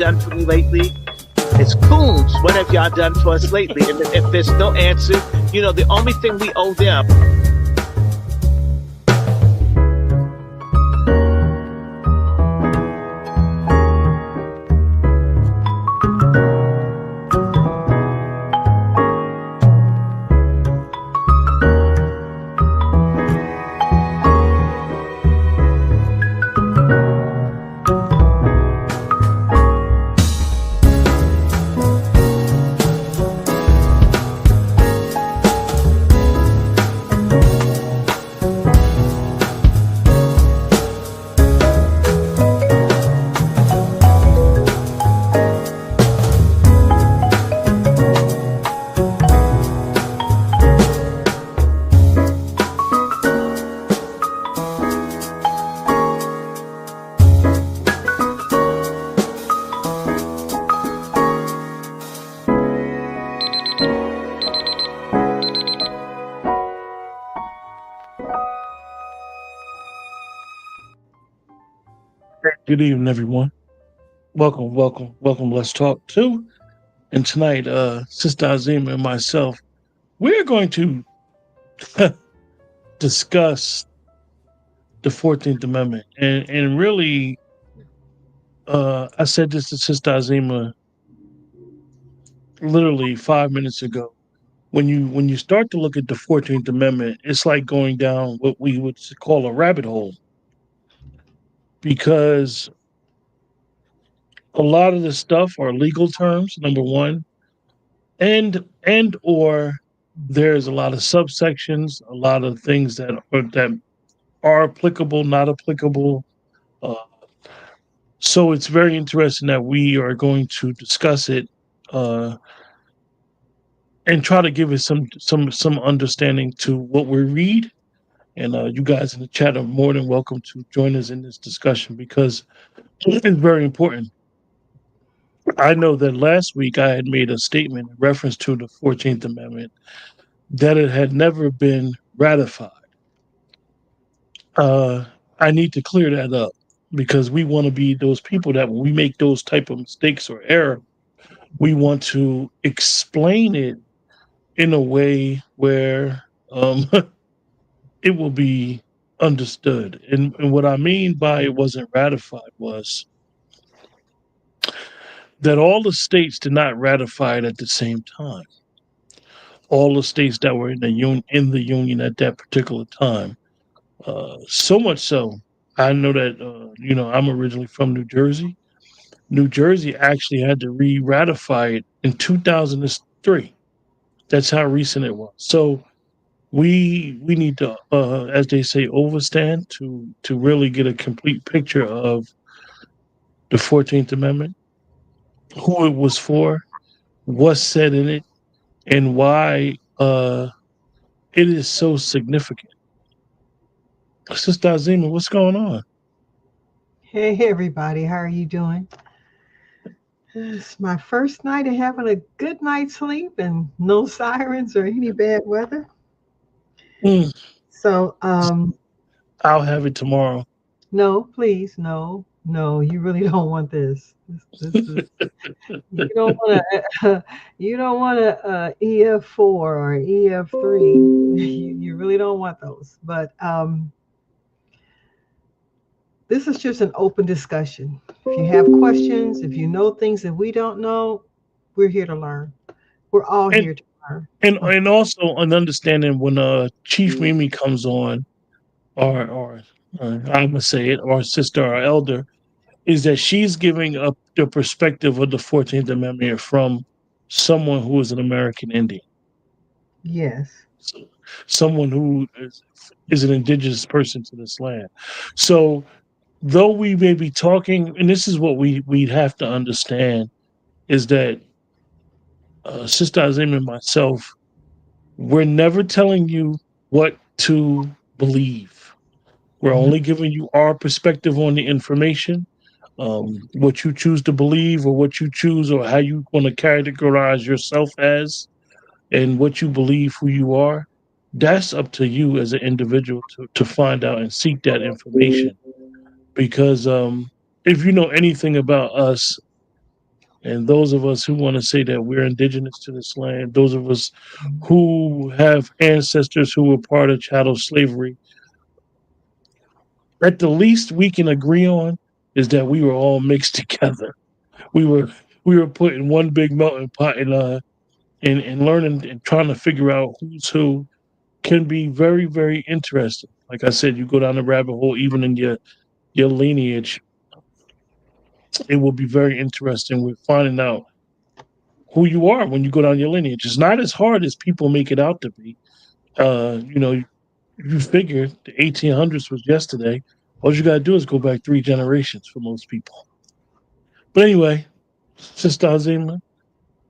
done for me lately? It's Coons. What have y'all done for us lately? And if there's no answer, the only thing we owe them. Good evening, everyone. Welcome. Let's talk too. And tonight, Sister Azima and myself, we're going to discuss the 14th Amendment. And really, I said this to Sister Azima literally 5 minutes ago. When you start to look at the 14th Amendment, it's like going down what we would call a rabbit hole, because a lot of the stuff are legal terms, number one, and or there's a lot of subsections, a lot of things that are applicable, not applicable. Uh, so it's very interesting that we are going to discuss it, uh, and try to give it some understanding to what we read. And you guys in the chat are more than welcome to join us in this discussion, because it's very important. I know that last week I had made a statement in reference to the 14th Amendment that it had never been ratified. uh, I need to clear that up, because we want to be those people that when we make those type of mistakes or error, we want to explain it in a way where it will be understood. And what I mean by it wasn't ratified was that all the states did not ratify it at the same time. All the states that were in the union at that particular time. So much so, I know that I'm originally from New Jersey. New Jersey actually had to re-ratify it in 2003. That's how recent it was. So we need to, as they say, overstand to really get a complete picture of the 14th Amendment, who it was for, what's said in it, and why it is so significant. Sister Azima, what's going on? Hey everybody, how are you doing? It's my first night of having a good night's sleep and no sirens or any bad weather. Mm, So, I'll have it tomorrow. no, please, no, you really don't want this. This is you don't want to you don't want a, EF4 or EF3. You really don't want those. But this is just an open discussion. If you have questions, if you know things that we don't know, we're here to learn. We're all And here to learn. and also an understanding when Chief Mimi comes on, or I'm gonna say it, or sister or elder, is that she's giving up the perspective of the 14th Amendment from someone who is an American Indian, Yes. so someone who is an indigenous person to this land. So though we may be talking, and this is what we'd have to understand, is that Sister Azim and myself, we're never telling you what to believe. We're only giving you our perspective on the information. What you choose to believe, or what you choose, or how you want to categorize yourself as, and what you believe who you are, that's up to you as an individual to find out and seek that information. Because if you know anything about us, And those of us who want to say that we're indigenous to this land, those of us who have ancestors who were part of chattel slavery, at the least we can agree on is that we were all mixed together. We were we were put in one big melting pot and learning and trying to figure out who's who can be very, very interesting. Like I said, you go down the rabbit hole, even in your lineage, it will be very interesting with finding out who you are when you go down your lineage. It's not as hard as people make it out to be. You know, you figure the 1800s was yesterday. All you got to do is go back 3 generations for most people. But anyway, Sister Azima,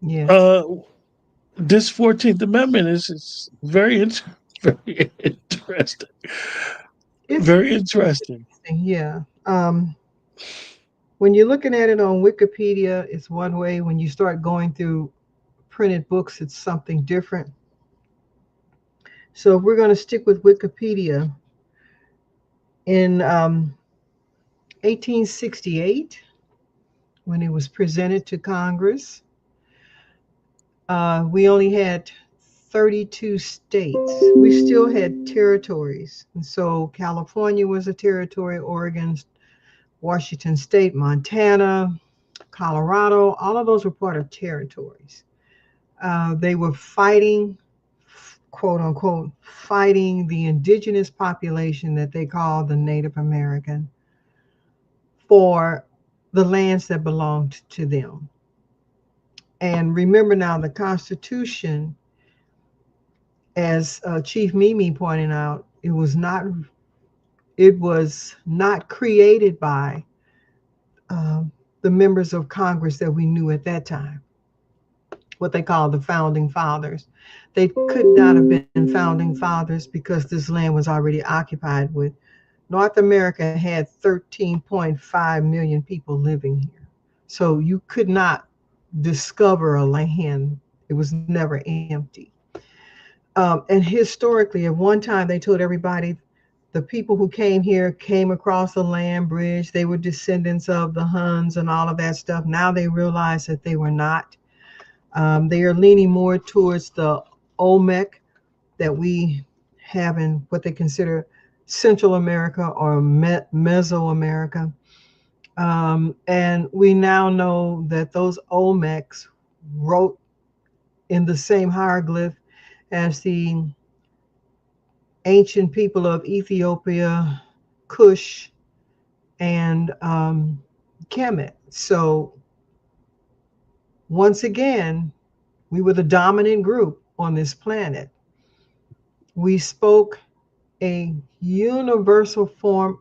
Yes. uh, this 14th Amendment is very, very interesting. It's Very interesting. interesting, yeah. When you're looking at it on Wikipedia, it's one way. When you start going through printed books, it's something different. So if we're going to stick with Wikipedia, in 1868, when it was presented to Congress, we only had 32 states. We still had territories. And so California was a territory, Oregon, Washington State, Montana, Colorado, all of those were part of territories. They were fighting, quote unquote, fighting the indigenous population that they called the Native American for the lands that belonged to them. And remember now, the Constitution, as Chief Mimi pointed out, it was not created by uh, the members of Congress that we knew at that time, what they call the founding fathers. They could not have been founding fathers because this land was already occupied with. North America had 13.5 million people living here. So you could not discover a land, it was never empty. And historically, at one time, they told everybody the people who came here came across the land bridge. They were descendants of the Huns and all of that stuff. Now they realize that they were not. They are leaning more towards the Olmec that we have in what they consider Central America or Mesoamerica. And we now know that those Olmecs wrote in the same hieroglyph as the ancient people of Ethiopia, Kush, and Kemet. So once again, we were the dominant group on this planet. We spoke a universal form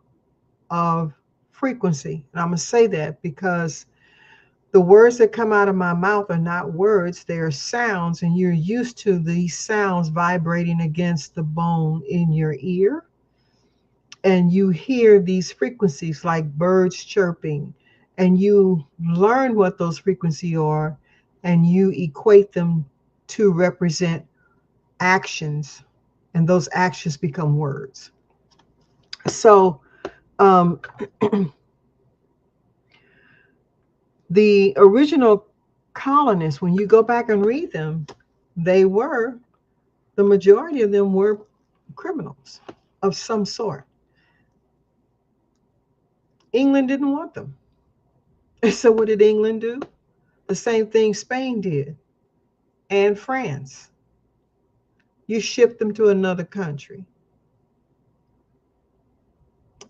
of frequency. And I'm going to say that because the words that come out of my mouth are not words, they are sounds, and you're used to these sounds vibrating against the bone in your ear. And you hear these frequencies like birds chirping, and you learn what those frequencies are, and you equate them to represent actions, and those actions become words. So, um, the original colonists, when you go back and read them, they were, the majority of them were criminals of some sort. England didn't want them. So what did England do? The same thing Spain did and France. You shipped them to another country.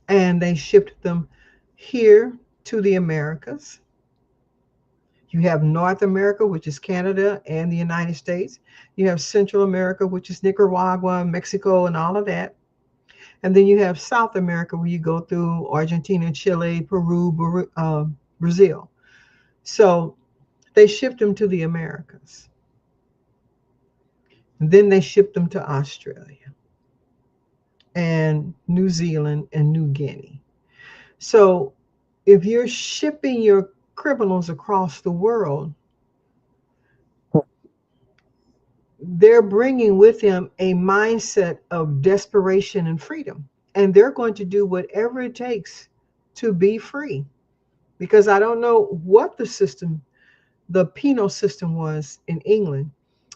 And they shipped them here to the Americas. You have North America, which is Canada and the United States. You have Central America, which is Nicaragua, Mexico, and all of that. And then you have South America, where you go through Argentina, Chile, Peru, Brazil. So they shipped them to the Americas. And then they shipped them to Australia and New Zealand and New Guinea. So if you're shipping your criminals across the world, they're bringing with them a mindset of desperation and freedom. And they're going to do whatever it takes to be free. Because I don't know what the system the penal system was in England.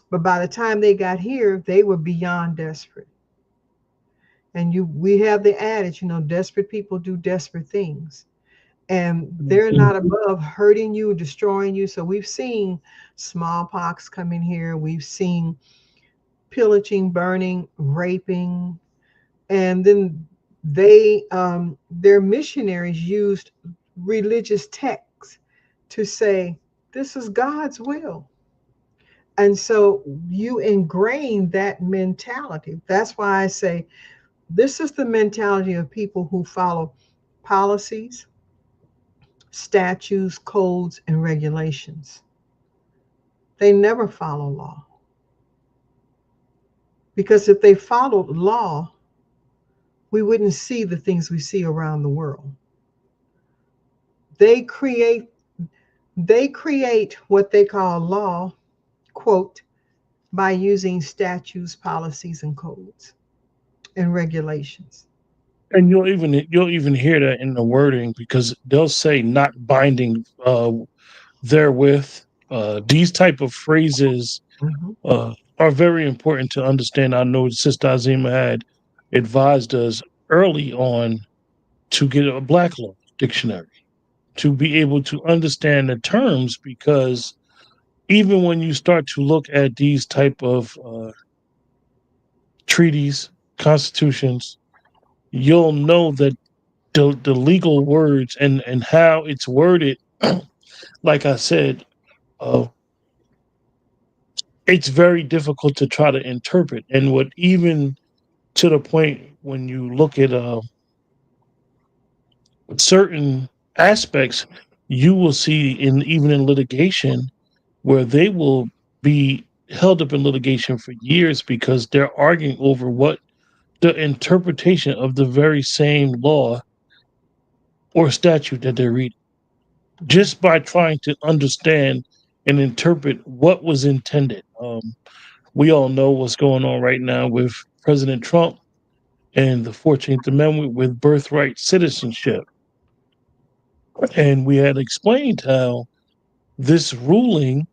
But by the time they got here, they were beyond desperate. And we have the adage, desperate people do desperate things. And they're Mhm. not above hurting you, destroying you. So we've seen smallpox come in here. We've seen pillaging, burning, raping, and then their missionaries used religious texts to say this is God's will. And so you ingrain that mentality. That's why I say this is the mentality of people who follow policies, statutes, codes, and regulations. They never follow law, because if they followed law, we wouldn't see the things we see around the world. They create they create what they call law, quote, by using statutes, policies, and codes and regulations. And you'll even hear that in the wording because they'll say not binding therewith. These type of phrases Mhm. are very important to understand. I know Sister Azima had advised us early on to get a Black Law dictionary to be able to understand the terms because even when you start to look at these type of treaties, constitutions, you'll know that the legal words and how it's worded, like I said, uh, it's very difficult to try to interpret. And what even to the point when you look at certain aspects, you will see in even in litigation where they will be held up in litigation for years because they're arguing over what the interpretation of the very same law or statute that they're reading, just by trying to understand and interpret what was intended. We all know what's going on right now with President Trump and the 14th Amendment with birthright citizenship. And we had explained how this ruling,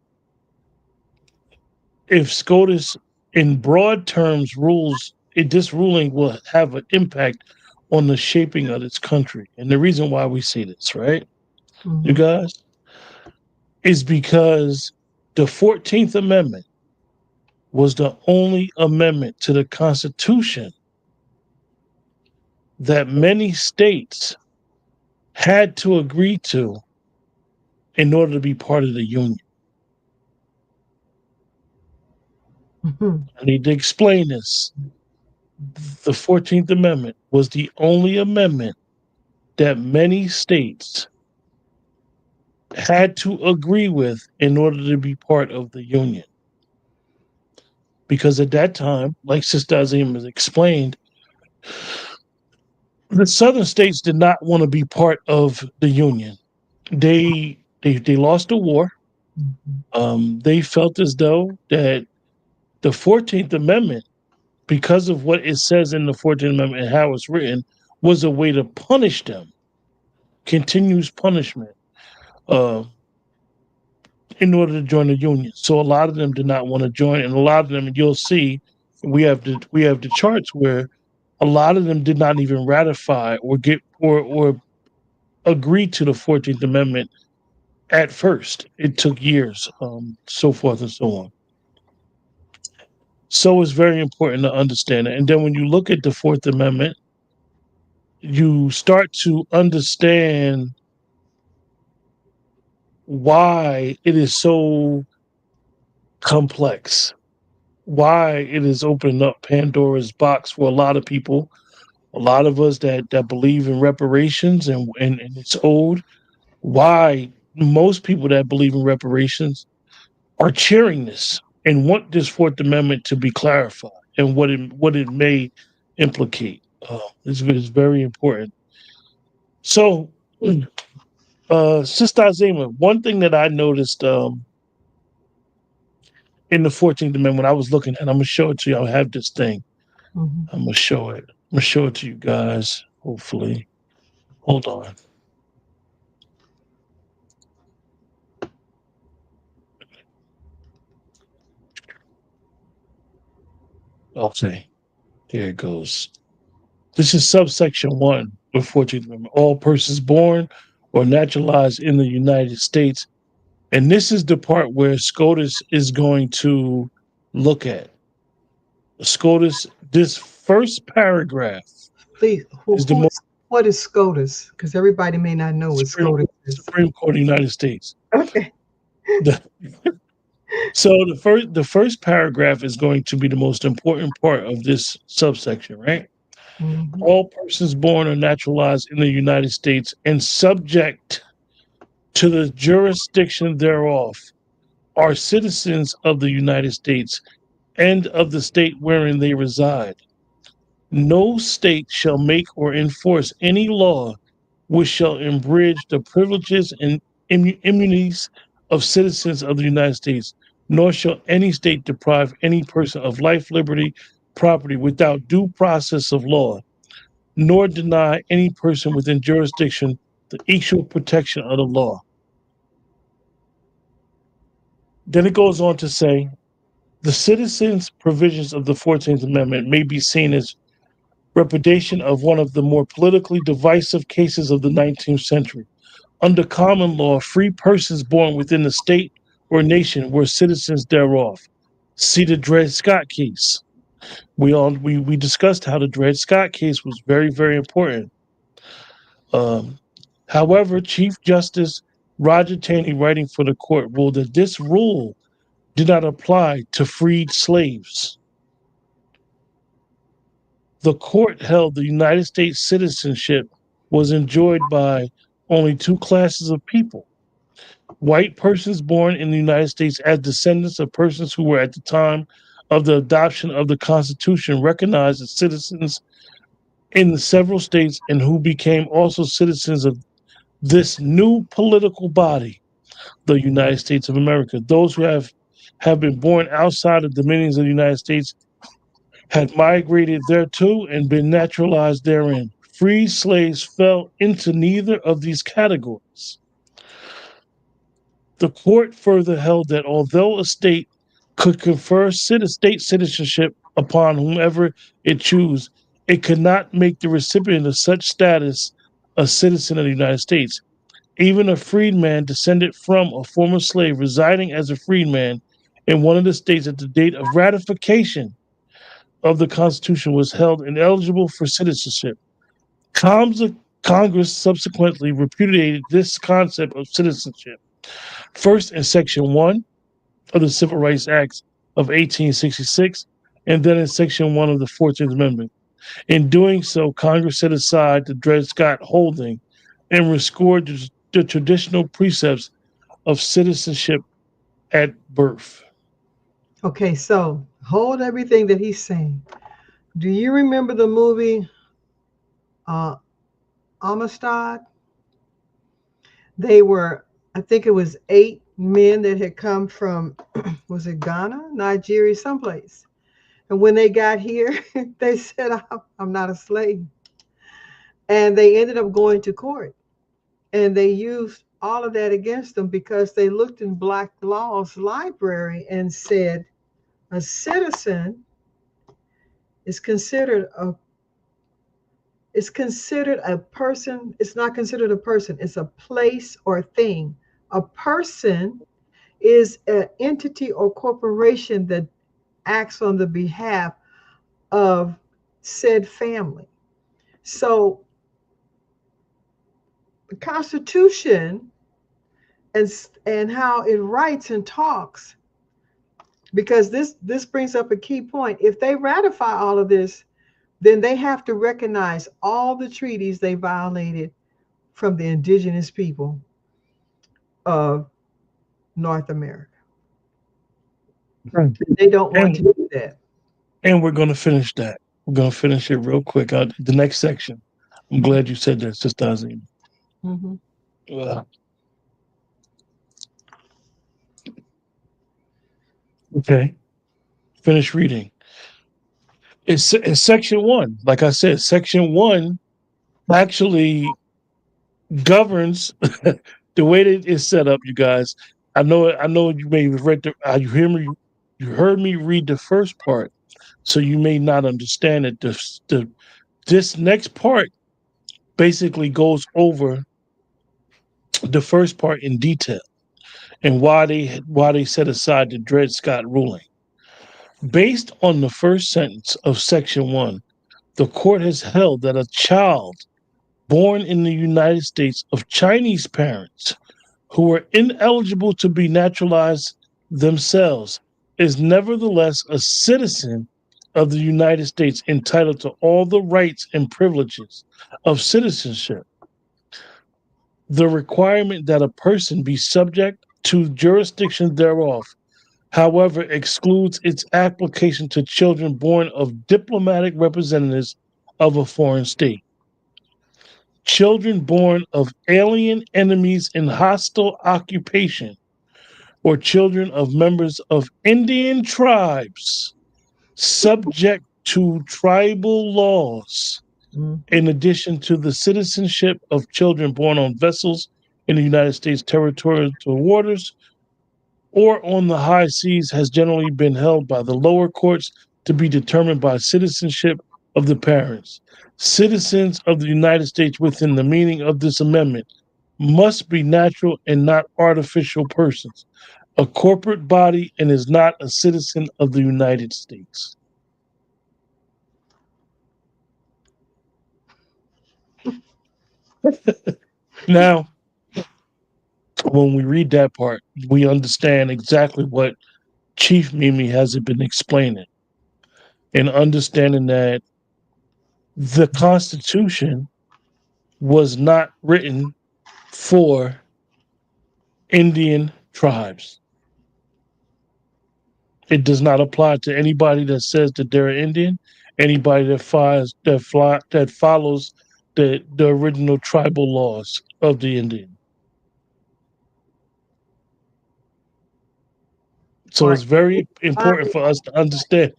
if SCOTUS in broad terms rules, this ruling will have an impact on the shaping of its country. And the reason why we see this, right, you Mhm. guys, is because the 14th Amendment was the only amendment to the Constitution that many states had to agree to in order to be part of the Union. Mhm. I need to explain this. The 14th Amendment was the only amendment that many states had to agree with in order to be part of the Union. Because at that time, like Sister Azim has explained, the southern states did not want to be part of the Union. They lost the war. Mhm. They felt as though that the 14th Amendment, because of what it says in the 14th Amendment and how it's written, was a way to punish them, continuous punishment, uh, in order to join the union. So a lot of them did not want to join, and a lot of them, you'll see, we have the charts where a lot of them did not even ratify or get or agree to the 14th Amendment at first. It took years, so forth and so on. So it's very important to understand it. And then when you look at the Fourth Amendment, you start to understand why it is so complex, why it is opening up Pandora's box for a lot of people, a lot of us that believe in reparations and it's old, why most people that believe in reparations are cheering this and want this Fourth Amendment to be clarified and what it may implicate. Is very important. So, Sister Azima, one thing that I noticed in the 14th Amendment when I was looking at, I'm gonna show it to you. I have this thing. Mhm. I'm gonna show it. I'm gonna show it to you guys. Hopefully, hold on. Okay, here it goes. This is subsection 1 of 14th Amendment. All persons born or naturalized in the United States. And this is the part where SCOTUS is going to look at. SCOTUS, this first paragraph Please, is the most what is SCOTUS? Because everybody may not know what Supreme, SCOTUS is. Supreme Court of the United States. Okay. The, so the first paragraph is going to be the most important part of this subsection, right? Hmm. All persons born or naturalized in the United States and subject to the jurisdiction thereof are citizens of the United States and of the state wherein they reside. No state shall make or enforce any law which shall abridge the privileges and immunities of citizens of the United States, nor shall any state deprive any person of life, liberty, property without due process of law, nor deny any person within jurisdiction the equal protection of the law. Then it goes on to say the citizens' provisions of the 14th Amendment may be seen as repudiation of one of the more politically divisive cases of the 19th century. Under common law, free persons born within the state or nation were citizens thereof. See the Dred Scott case. We discussed how the Dred Scott case was very, very important. Um, However, Chief Justice Roger Taney, writing for the court, ruled that this rule did not apply to freed slaves. The court held the United States citizenship was enjoyed by only two classes of people: white persons born in the United States as descendants of persons who were at the time of the adoption of the Constitution recognized as citizens in the several states and who became also citizens of this new political body, the United States of America. Those who have been born outside of the dominions of the United States had migrated thereto and been naturalized therein. Free slaves fell into neither of these categories. The court further held that although a state could confer state citizenship upon whomever it chose, it could not make the recipient of such status a citizen of the United States. Even a freedman descended from a former slave residing as a freedman in one of the states at the date of ratification of the Constitution was held ineligible for citizenship. Congress subsequently repudiated this concept of citizenship, first in Section 1 of the Civil Rights Act of 1866, and then in Section 1 of the 14th Amendment. In doing so, Congress set aside the Dred Scott holding and restored the traditional precepts of citizenship at birth. Okay, so hold everything that he's saying. Do you remember the movie uh, Amistad? They were, I think it was 8 men that had come from, was it Ghana, Nigeria, someplace. And when they got here, they said, I'm not a slave. And they ended up going to court. And they used all of that against them because they looked in Black Law's library and said, a citizen is considered a person. It's not considered a person. It's a place or thing. A person is an entity or corporation that acts on the behalf of said family. So the Constitution and how it writes and talks, because this brings up a key point. If they ratify all of this, then they have to recognize all the treaties they violated from the indigenous people of North America. They don't want And, to do that. and we're going to finish that. We're going to finish it real quick. The next section. I'm glad you said that, Sister Azim. Mm-hmm. Okay, finish reading. It's section 1. Like I said, section 1 actually governs the way that it's set up, you guys. I know you may have read you heard me read the first part. So you may not understand it. This next part basically goes over the first part in detail and why they set aside the Dred Scott ruling. Based on the first sentence of Section 1, the court has held that a child born in the United States of Chinese parents who are ineligible to be naturalized themselves is nevertheless a citizen of the United States entitled to all the rights and privileges of citizenship. The requirement that a person be subject to jurisdiction thereof, however, excludes its application to children born of diplomatic representatives of a foreign state. Children born of alien enemies in hostile occupation, or children of members of Indian tribes subject to tribal laws, Mhm. in addition to the citizenship of children born on vessels in the United States territorial waters or on the high seas, has generally been held by the lower courts to be determined by citizenship of the parents. Citizens of the United States within the meaning of this amendment must be natural and not artificial persons, a corporate body, and is not a citizen of the United States. Now, when we read that part, we understand exactly what Chief Mimi has been explaining, and understanding that the Constitution was not written for Indian tribes. It does not apply to anybody that says that they're Indian, anybody that follows the original tribal laws of the Indian. So Or it's very important divine, for us to understand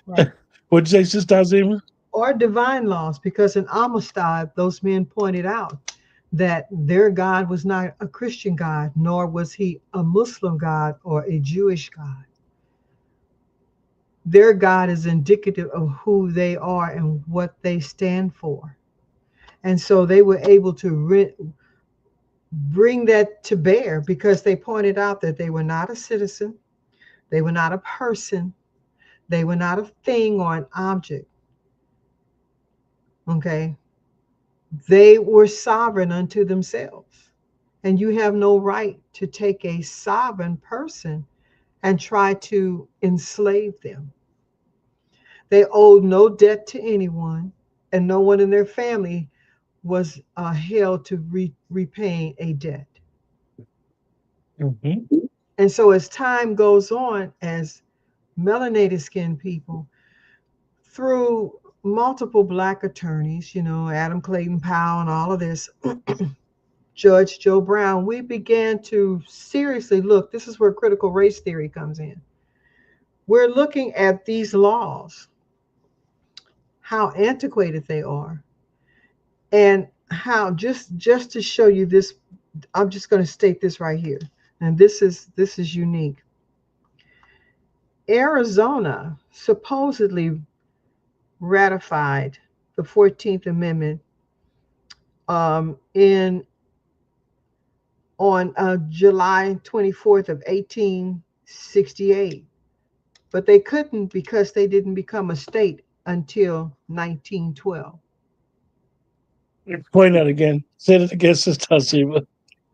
right. it. What'd you say, Sister Azima? Or divine laws, because in Amistad, those men pointed out that their God was not a Christian God, nor was he a Muslim God or a Jewish God. Their God is indicative of who they are and what they stand for. And so they were able to bring that to bear because they pointed out that they were not a citizen, they were not a person, they were not a thing or an object. Okay. They were sovereign unto themselves. And you have no right to take a sovereign person and try to enslave them. They owed no debt to anyone, and no one in their family was held to repaying a debt. Mm-hmm. And so, as time goes on, as melanated skinned people, through multiple Black attorneys, Adam Clayton Powell and all of this, Judge Joe Brown, we began to seriously look. This is where critical race theory comes in. We're looking at these laws, how antiquated they are, and how just to show you this, I'm just going to state this right here. And this is unique. Arizona supposedly ratified the 14th Amendment in on July 24th of 1868, but they couldn't because they didn't become a state until 1912. Explain that again. Say it again, Sister Azima.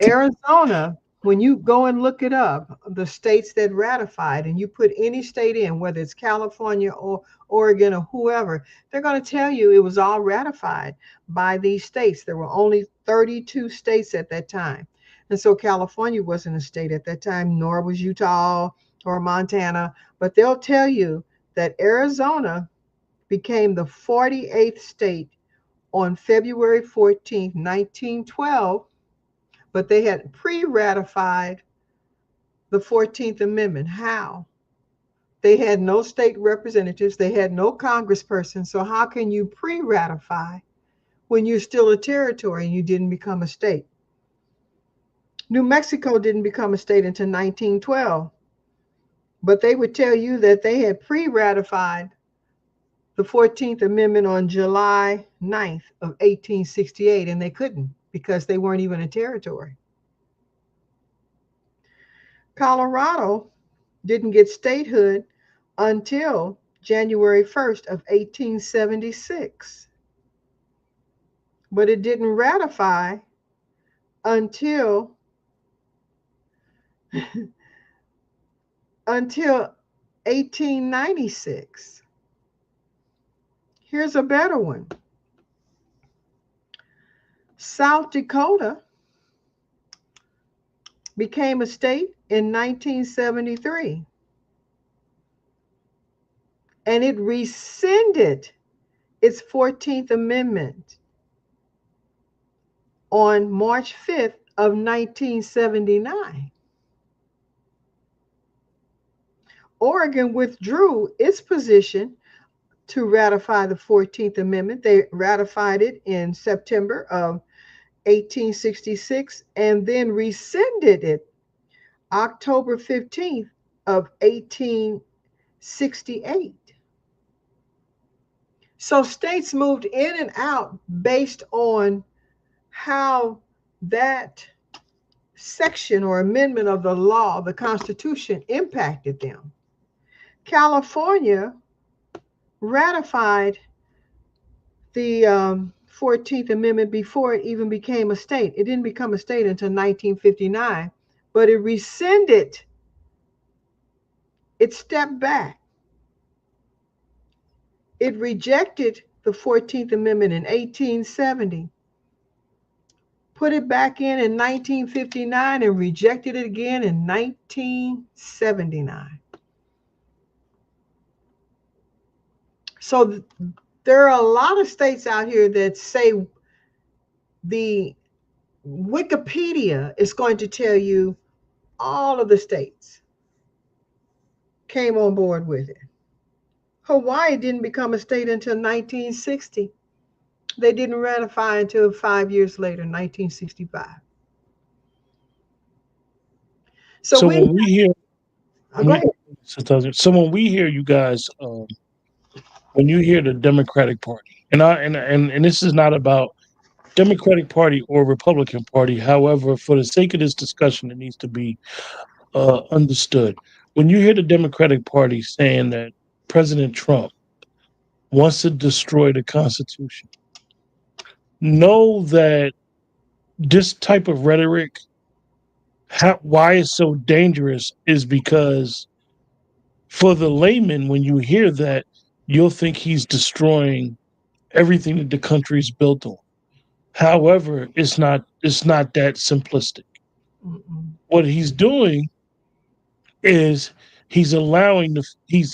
Arizona, when you go and look it up, the states that ratified, and you put any state in, whether it's California or Oregon or whoever, they're going to tell you it was all ratified by these states. There were only 32 states at that time. And so California wasn't a state at that time, nor was Utah or Montana. But they'll tell you that Arizona became the 48th state on February 14th, 1912, but they had pre-ratified the 14th Amendment. How? They had no state representatives, they had no congressperson. So how can you pre-ratify when you're still a territory and you didn't become a state? New Mexico didn't become a state until 1912, but they would tell you that they had pre-ratified the 14th Amendment on July 9th of 1868, and they couldn't because they weren't even a territory. Colorado didn't get statehood until January 1st of 1876, but it didn't ratify until until 1896. Here's a better one. South Dakota became a state in 1973, and it rescinded its 14th Amendment on March 5th of 1979. Oregon withdrew its position to ratify the 14th Amendment. They ratified it in September of 1866 and then rescinded it October 15th of 1868. So states moved in and out based on how that section or amendment of the law, the Constitution, impacted them. California ratified the 14th Amendment before it even became a state. It didn't become a state until 1959, but it rescinded, it stepped back. It rejected the 14th Amendment in 1870, put it back in 1959, and rejected it again in 1979. So there are a lot of states out here that say the Wikipedia is going to tell you all of the states came on board with it. Hawaii didn't become a state until 1960. They didn't ratify until 5 years later, 1965. So when we hear, go ahead. so when we hear you guys, when you hear the Democratic Party, and this is not about Democratic Party or Republican Party. However, for the sake of this discussion, it needs to be understood. When you hear the Democratic Party saying that President Trump wants to destroy the Constitution, know that this type of rhetoric, why it's so dangerous, is because for the layman, when you hear that, you'll think he's destroying everything that the country's built on. However, it's not that simplistic. Mm-mm. What he's doing is he's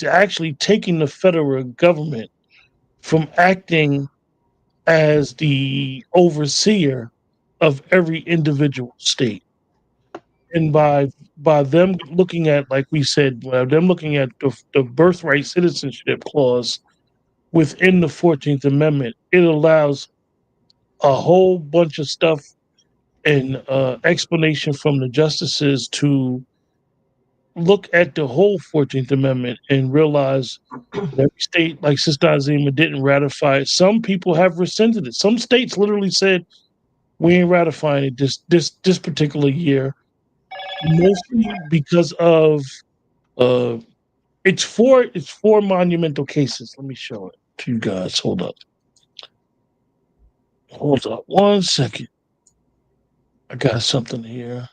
actually taking the federal government from acting as the overseer of every individual state. And by them looking at, like we said, them looking at the birthright citizenship clause within the 14th Amendment, it allows a whole bunch of stuff and explanation from the justices to look at the whole 14th Amendment and realize that every state, like Sister Azima, didn't ratify it. Some people have rescinded it. Some states literally said, we ain't ratifying it this particular year, mostly because of it's four monumental cases. Let me show it to you guys. Hold up one second. I got something here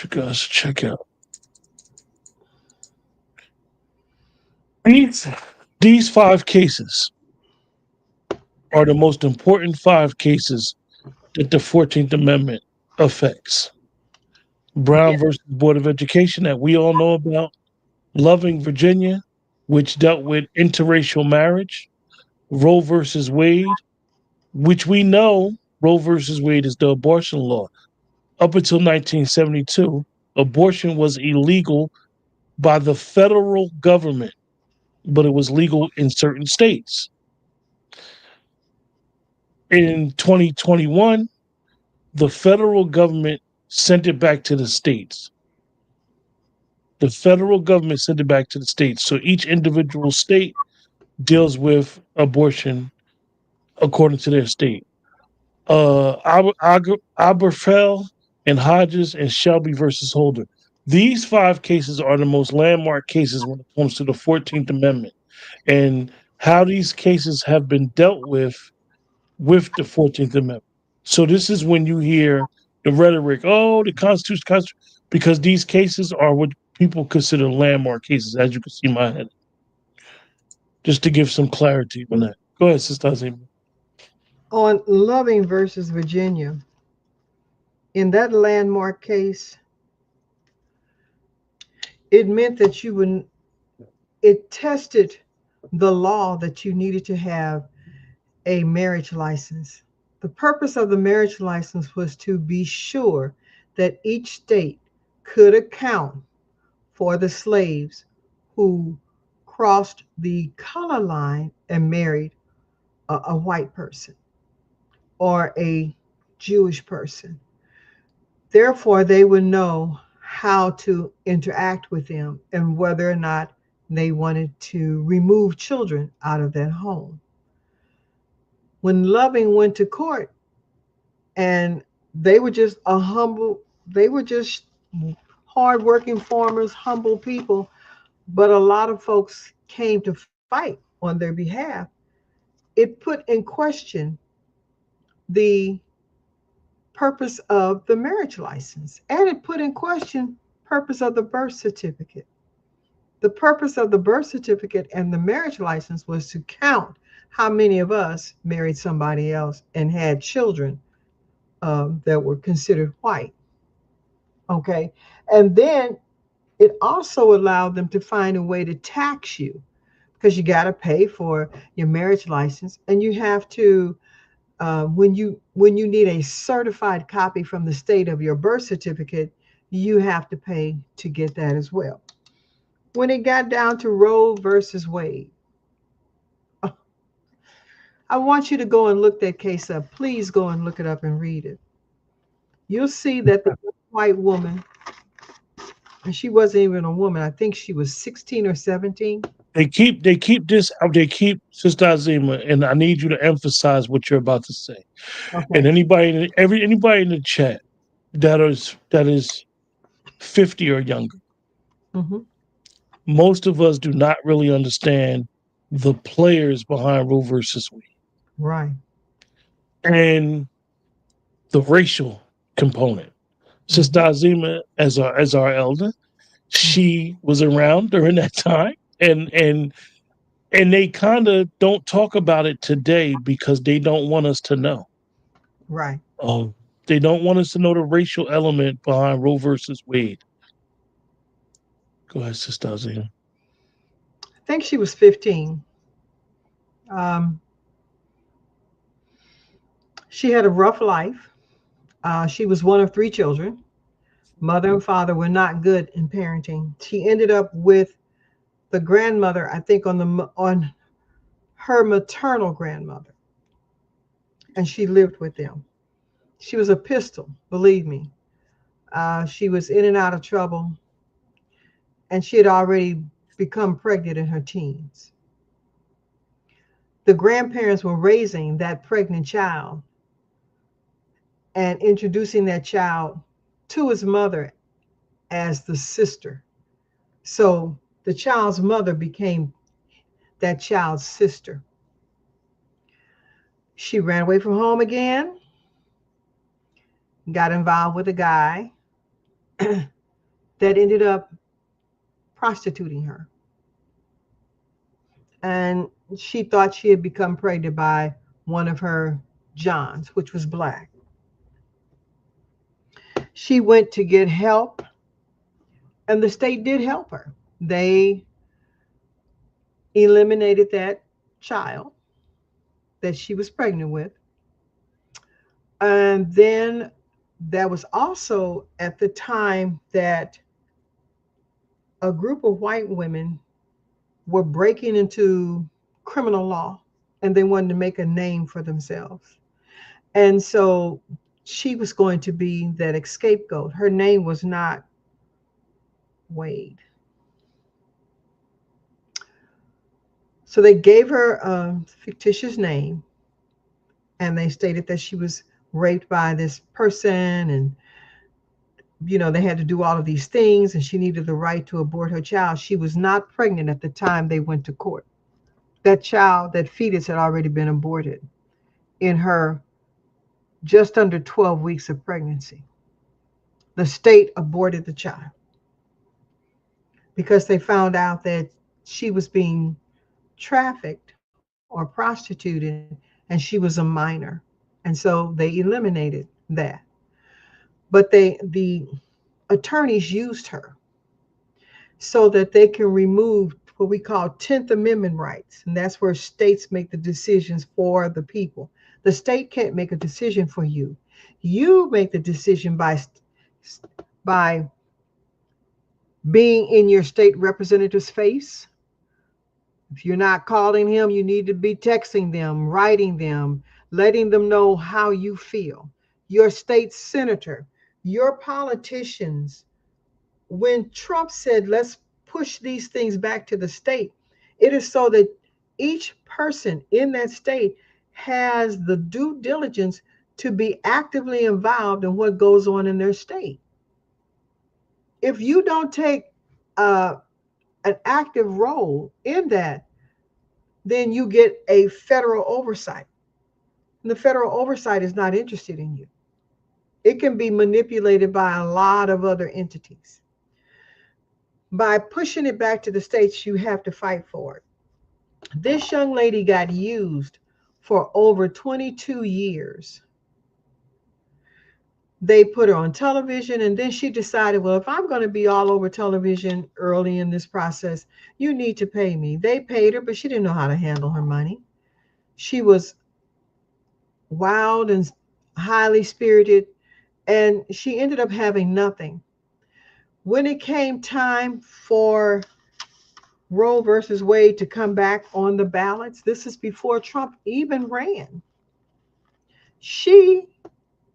you guys check out. These 5 cases are the most important 5 cases that the 14th Amendment affects. Brown versus Board of Education, that we all know about. Loving Virginia, which dealt with interracial marriage. Roe versus Wade, which we know Roe versus Wade is the abortion law. Up until 1972, abortion was illegal by the federal government, but it was legal in certain states. In 2021, the federal government sent it back to the states. The federal government sent it back to the states. So each individual state deals with abortion according to their state. Aberfeld and Hodges and Shelby versus Holder. These five cases are the most landmark cases when it comes to the 14th Amendment and how these cases have been dealt with the 14th Amendment. So this is when you hear the rhetoric, oh, the Constitution, because these cases are what people consider landmark cases, as you can see in my head. Just to give some clarity on that. Go ahead, Sister Azima. On Loving versus Virginia, in that landmark case, it meant that it tested the law that you needed to have a marriage license. The purpose of the marriage license was to be sure that each state could account for the slaves who crossed the color line and married a white person or a Jewish person. Therefore, they would know how to interact with them and whether or not they wanted to remove children out of that home. When Loving went to court, and they were just hardworking farmers, humble people, but a lot of folks came to fight on their behalf. It put in question the purpose of the marriage license, and it put in question purpose of the birth certificate. The purpose of the birth certificate and the marriage license was to count how many of us married somebody else and had children that were considered white. Okay. And then it also allowed them to find a way to tax you because you got to pay for your marriage license, and you have to when you need a certified copy from the state of your birth certificate, you have to pay to get that as well. When it got down to Roe versus Wade, I want you to go and look that case up. Please go and look it up and read it. You'll see that the white woman, and she wasn't even a woman, I think she was 16 or 17. They keep Sister Azima, and I need you to emphasize what you're about to say. And Okay. anybody in the chat that is 50 or younger, Hmm. most of us do not really understand the players behind Roe versus Wade Right. and the racial component. Sister Hmm. Azima, as our elder, she was around during that time, and they kind of don't talk about it today because they don't want us to know. Right. Oh, they don't want us to know the racial element behind Roe versus Wade. Go ahead, Sister Azina. I think she was 15. Um, she had a rough life. She was one of three children. Mother and father were not good in parenting. She ended up with the grandmother, I think, on her maternal grandmother, and she lived with them. She was a pistol, believe me. She was in and out of trouble, and she had already become pregnant in her teens. The grandparents were raising that pregnant child and introducing that child to his mother as the sister. So the child's mother became that child's sister. She ran away from home again, got involved with a guy that ended up prostituting her. And she thought she had become pregnant by one of her Johns, which was black. She went to get help, and the state did help her. They eliminated that child that she was pregnant with. And then that was also at the time that a group of white women were breaking into criminal law, and they wanted to make a name for themselves. And so she was going to be that scapegoat. Her name was not Wade. So they gave her a fictitious name, and they stated that she was raped by this person, and they had to do all of these things, and she needed the right to abort her child. She was not pregnant at the time they went to court. That child, that fetus, had already been aborted in her just under 12 weeks of pregnancy. The state aborted the child because they found out that she was being trafficked or prostituted, and she was a minor. And so they eliminated that. But the attorneys used her so that they can remove what we call 10th Amendment rights. And that's where states make the decisions for the people. The state can't make a decision for you. You make the decision by being in your state representative's face. If you're not calling him, you need to be texting them, writing them, letting them know how you feel. Your state senator, your politicians. When Trump said, let's push these things back to the state, it is so that each person in that state has the due diligence to be actively involved in what goes on in their state. If you don't take uh, an active role in that, then you get a federal oversight. And the federal oversight is not interested in you. It can be manipulated by a lot of other entities. By pushing it back to the states, you have to fight for it. This young lady got used for over 22 years. They put her on television, and then she decided, well, if I'm going to be all over television early in this process, you need to pay me. They paid her, but she didn't know how to handle her money. She was wild and highly spirited, and she ended up having nothing. When it came time for Roe versus Wade to come back on the ballots, this is before Trump even ran, she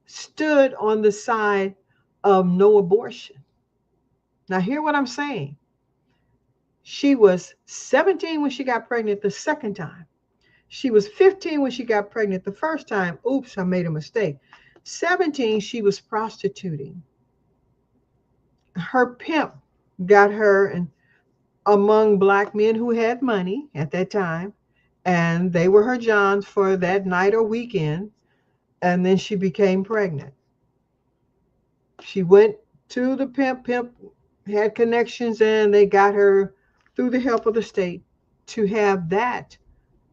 stood on the side of no abortion. Now, hear what I'm saying. She was 17 when she got pregnant the second time. She was 15 when she got pregnant the first time. Oops, I made a mistake. 17, she was prostituting. Her pimp got her and among black men who had money at that time, and they were her Johns for that night or weekend, and then she became pregnant. She went to the pimp had connections, and they got her through the help of the state to have that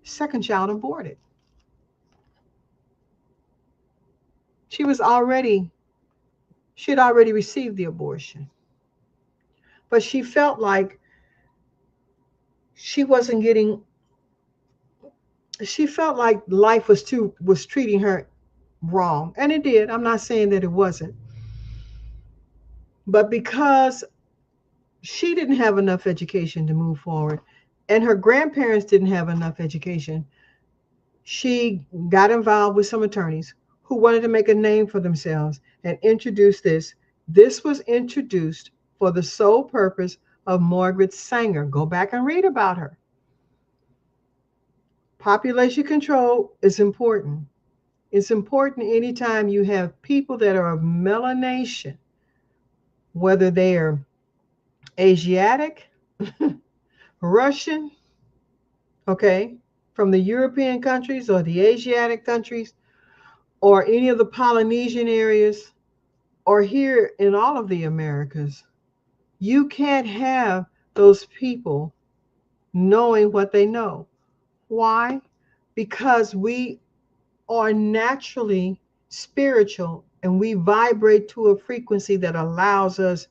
second child aborted. She was already, she had already received the abortion, but she felt like she wasn't getting, she felt like life was treating her wrong, and it did. I'm not saying that it wasn't, but because she didn't have enough education to move forward, and her grandparents didn't have enough education, she got involved with some attorneys who wanted to make a name for themselves and introduce this. This was introduced for the sole purpose of Margaret Sanger. Go back and read about her. Population control is important. It's important anytime you have people that are of melanation, whether they are Asiatic, Russian, okay, from the European countries or the Asiatic countries, or any of the Polynesian areas, or here in all of the Americas. You can't have those people knowing what they know. Why? Because we are naturally spiritual, and we vibrate to a frequency that allows us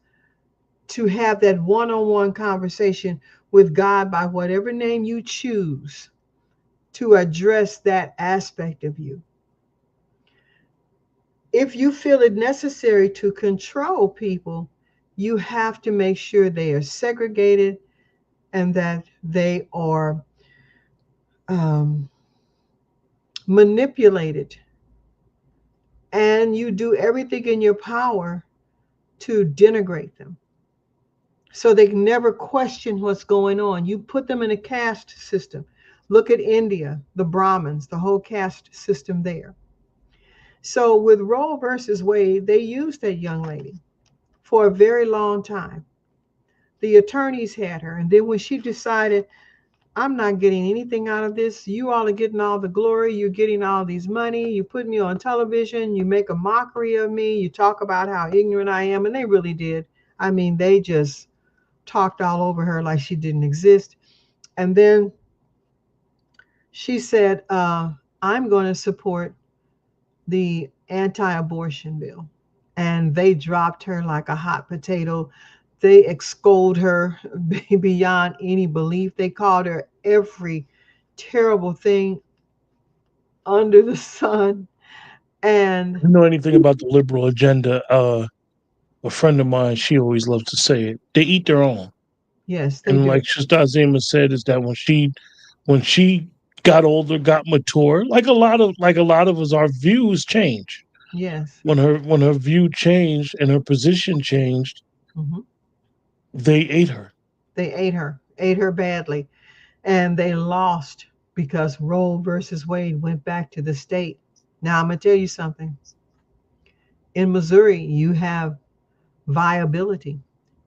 to have that one-on-one conversation with God by whatever name you choose to address that aspect of you. If you feel it necessary to control people, you have to make sure they are segregated and that they are um, manipulated. And you do everything in your power to denigrate them so they can never question what's going on. You put them in a caste system. Look at India, the Brahmins, the whole caste system there. So with Roe versus Wade, they used that young lady for a very long time. The attorneys had her, and then when she decided, I'm not getting anything out of this. You all are getting all the glory. You're getting all these money. You put me on television. You make a mockery of me. You talk about how ignorant I am. And they really did. I mean, they just talked all over her like she didn't exist. And then she said, I'm going to support the anti abortion bill. And they dropped her like a hot potato. They extolled her beyond any belief. They called her every terrible thing under the sun. And You know anything about the liberal agenda? A friend of mine, she always loves to say it. They eat their own. yes, they And do. like Sister Zima said, is that when she got older, got mature, like a lot of us, our views change. Yes. When her view changed and her position changed, Hmm. they ate her. They ate her badly. And they lost because Roe versus Wade went back to the state. Now, I'm going to tell you something. In Missouri, you have viability.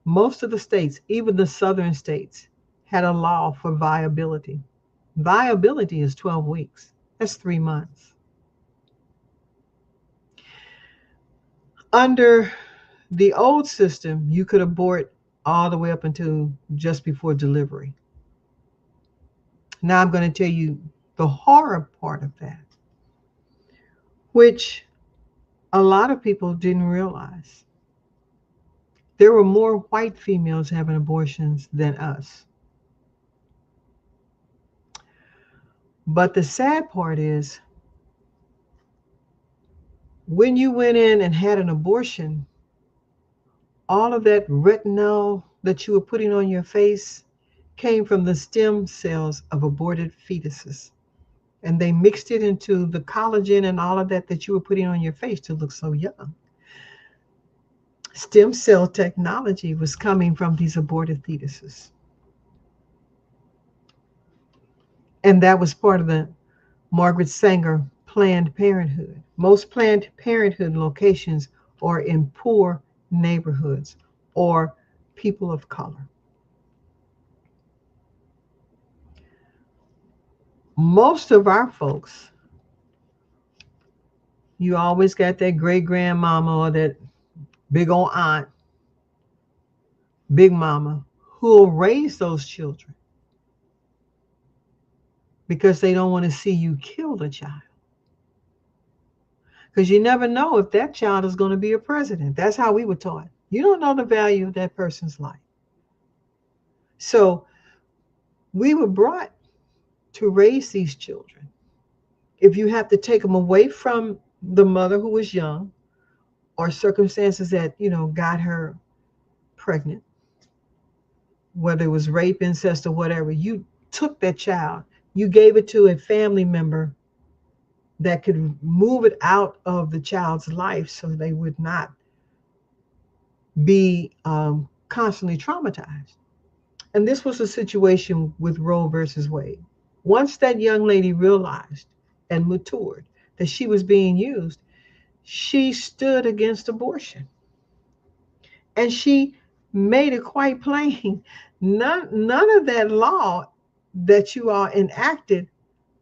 Most of the states, even the southern states, had a law for viability. Viability is 12 weeks. That's 3 months. Under the old system, you could abort all the way up until just before delivery. Now I'm going to tell you the horror part of that, which a lot of people didn't realize. There were more white females having abortions than us. But the sad part is when you went in and had an abortion, all of that retinol that you were putting on your face came from the stem cells of aborted fetuses. And they mixed it into the collagen and all of that you were putting on your face to look so young. Stem cell technology was coming from these aborted fetuses. And that was part of the Margaret Sanger Planned Parenthood. Most Planned Parenthood locations are in poor neighborhoods or people of color. Most of our folks, you always got that great grandmama or that big old aunt, big mama, who will raise those children because they don't want to see you kill the child. Because you never know if that child is going to be a president. That's how we were taught. You don't know the value of that person's life. So we were brought to raise these children. If you have to take them away from the mother who was young or circumstances that, got her pregnant, whether it was rape, incest, or whatever, you took that child, you gave it to a family member that could move it out of the child's life so they would not be constantly traumatized. And this was a situation with Roe versus Wade. Once that young lady realized and matured that she was being used, she stood against abortion. And she made it quite plain. None of that law that you all enacted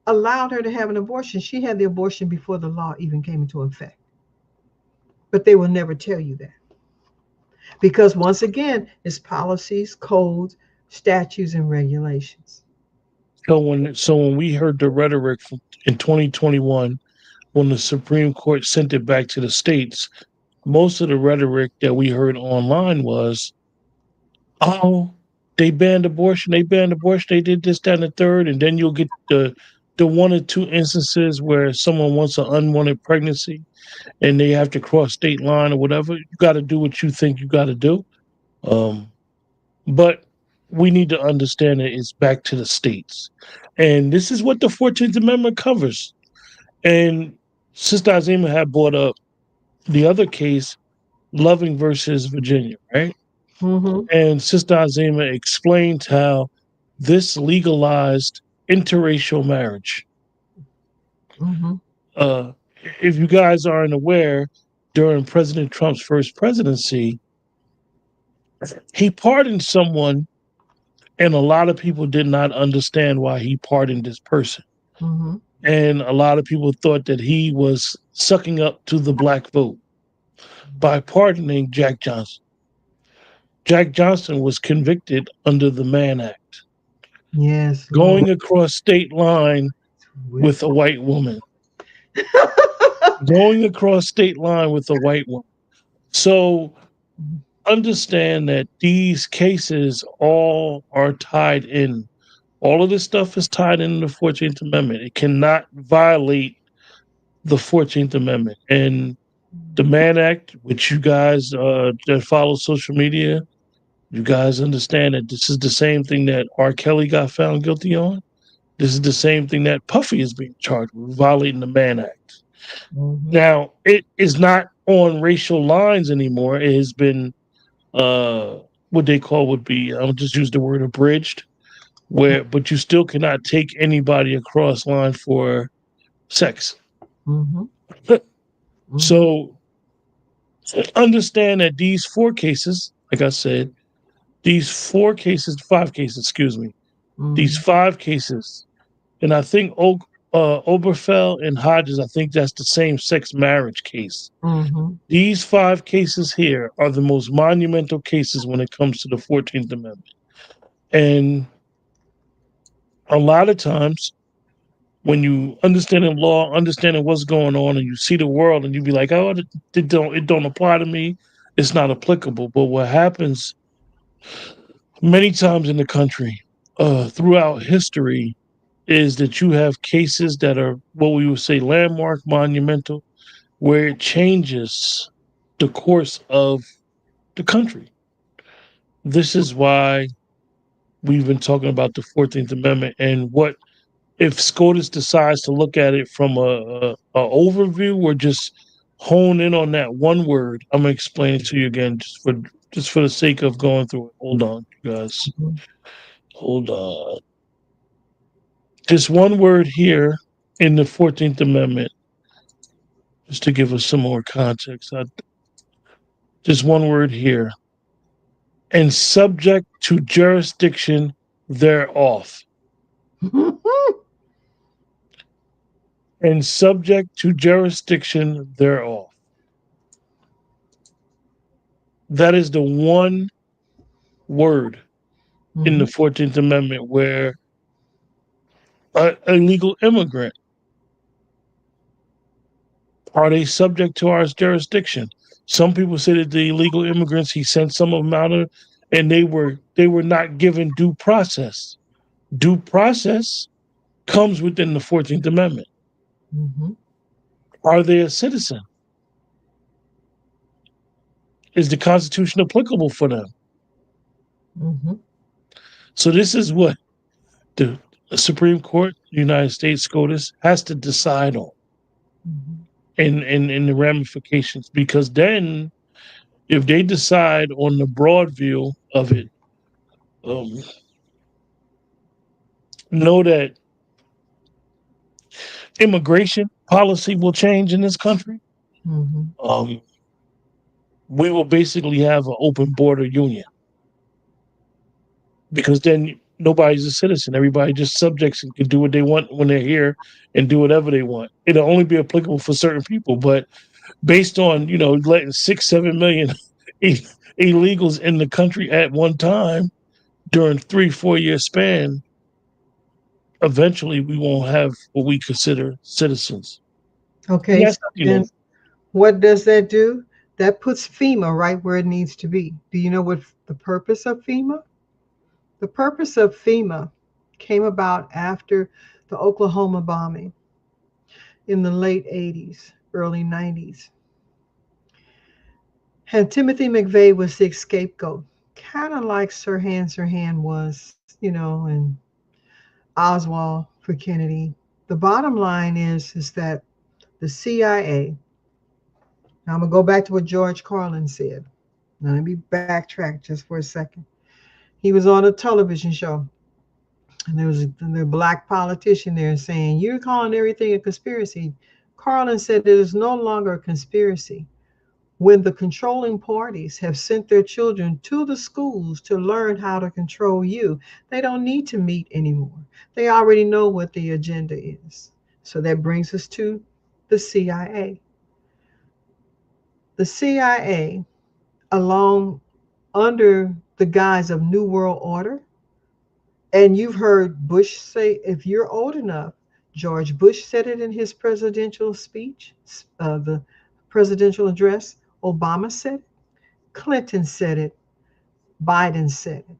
allowed her to have an abortion. She had the abortion before the law even came into effect. But they will never tell you that. Because once again, it's policies, codes, statutes, and regulations. So when we heard the rhetoric in 2021, when the Supreme Court sent it back to the states, most of the rhetoric that we heard online was, "Oh, they banned abortion, they did this, that, and the third," and then you'll get the one or two instances where someone wants an unwanted pregnancy and they have to cross state line or whatever. You got to do what you think you got to do. Um, but we need to understand that it's back to the states. And this is what the 14th Amendment covers. And Sister Azima had brought up the other case, Loving versus Virginia, right? Mm-hmm. And Sister Azima explained how this legalized interracial marriage. Mm-hmm. Uh, if you guys aren't aware, during President Trump's first presidency, he pardoned someone, and a lot of people did not understand why he pardoned this person. Mm-hmm. And a lot of people thought that he was sucking up to the black vote by pardoning Jack Johnson. Jack Johnson was convicted under the Mann Act, Yes, Lord. going across state line with With a white woman, going across state line with a white woman. So understand that these cases all are tied in. All of this stuff is tied in the 14th Amendment. It cannot violate the 14th Amendment. And the Mann Act, which you guys that follow social media, you guys understand that this is the same thing that R. Kelly got found guilty on. This is the same thing that Puffy is being charged with, violating the Mann Act. mm-hmm. Now, it is not on racial lines anymore. It has been uh, what they call would be, I'll just use the word abridged, where, but you still cannot take anybody across line for sex. Mm-hmm. Mm-hmm. So understand that these four cases, like I said, these four cases, five cases, excuse me, these Mm-hmm. five cases, and I think Oberfell and Hodges, I think that's the same sex marriage case. Mm-hmm. These five cases here are the most monumental cases when it comes to the 14th Amendment. And a lot of times, when you understanding law, understanding what's going on, and you see the world, and you be like, "Oh, it don't apply to me. It's not applicable." But what happens many times in the country, throughout history, is that you have cases that are what we would say landmark, monumental, where it changes the course of the country. This is why we've been talking about the 14th Amendment and what if SCOTUS decides to look at it from a overview or just hone in on that one word. I'm gonna explain it to you again just for the sake of going through it. Hold on, you guys. Hold on. Just one word here in the 14th Amendment, just to give us some more context. Just one word here. And subject to jurisdiction thereof. Mm-hmm. And subject to jurisdiction thereof. That is the one word in the Mm-hmm. 14th Amendment where an illegal immigrant, are they subject to our jurisdiction? Some people say that the illegal immigrants, he sent some of them out of, and they were not given due process. Due process comes within the 14th Amendment. Mm-hmm. Are they a citizen? Is the Constitution applicable for them? Mm-hmm. So this is what the Supreme Court, United States SCOTUS, has to decide on in the ramifications. Because then, if they decide on the broad view of it, um, know that immigration policy will change in this country. Mm-hmm. Um, we will basically have an open border union because then nobody's a citizen. Everybody just subjects and can do what they want when they're here and do whatever they want. It'll only be applicable for certain people, but based on letting 6-7 million illegals in the country at one time during 3-4 year span, eventually we won't have what we consider citizens. And Okay, that's so then what does that do? That puts FEMA right where it needs to be. Do you know what the purpose of FEMA? The purpose of FEMA came about after the Oklahoma bombing in the late 80s, early 90s. And Timothy McVeigh was the scapegoat, kind of like Sirhan was, and Oswald for Kennedy. The bottom line is that the CIA, now I'm going to go back to what George Carlin said. Now let me backtrack just for a second. He was on a television show And there was a black politician there saying, "You're calling everything a conspiracy." Carlin said it is no longer a conspiracy when the controlling parties have sent their children to the schools to learn how to control you. They don't need to meet anymore. They already know what the agenda is. So that brings us to the CIA. The CIA, along under the guise of New World Order, and you've heard Bush say, if you're old enough, George Bush said it in his presidential speech, the presidential address. Obama said it. Clinton said it. Biden said it.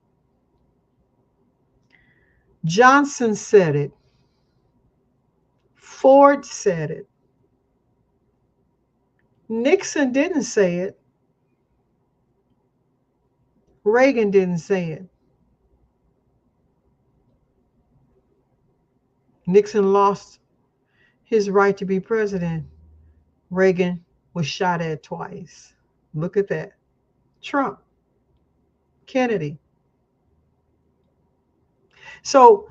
Johnson said it. Ford said it. Nixon didn't say it. Reagan didn't say it. Nixon lost his right to be president. Reagan was shot at twice. Look at that. Trump, Kennedy. So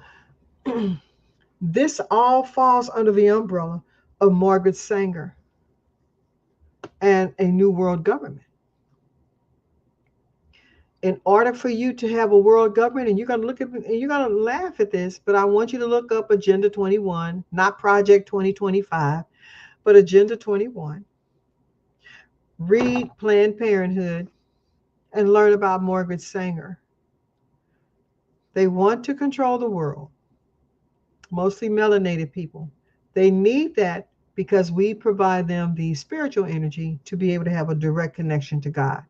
this all falls under the umbrella of Margaret Sanger and a New World Government. In order for you to have a world government, and you're going to look at and you're going to laugh at this, but I want you to look up Agenda 21, not Project 2025, but Agenda 21. Read Planned Parenthood and learn about Margaret Sanger. They want to control the world, mostly melanated people. They need that because we provide them the spiritual energy to be able to have a direct connection to God.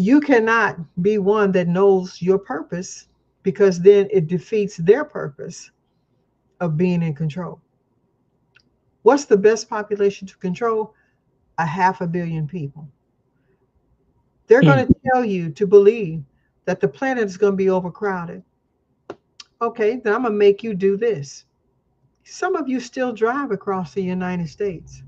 You cannot be one that knows your purpose because then it defeats their purpose of being in control. What's the best population to control? A 500 million people. They're Mm. going to tell you to believe that the planet is going to be overcrowded. Okay, then I'm going to make you do this. Some of you still drive across the United States.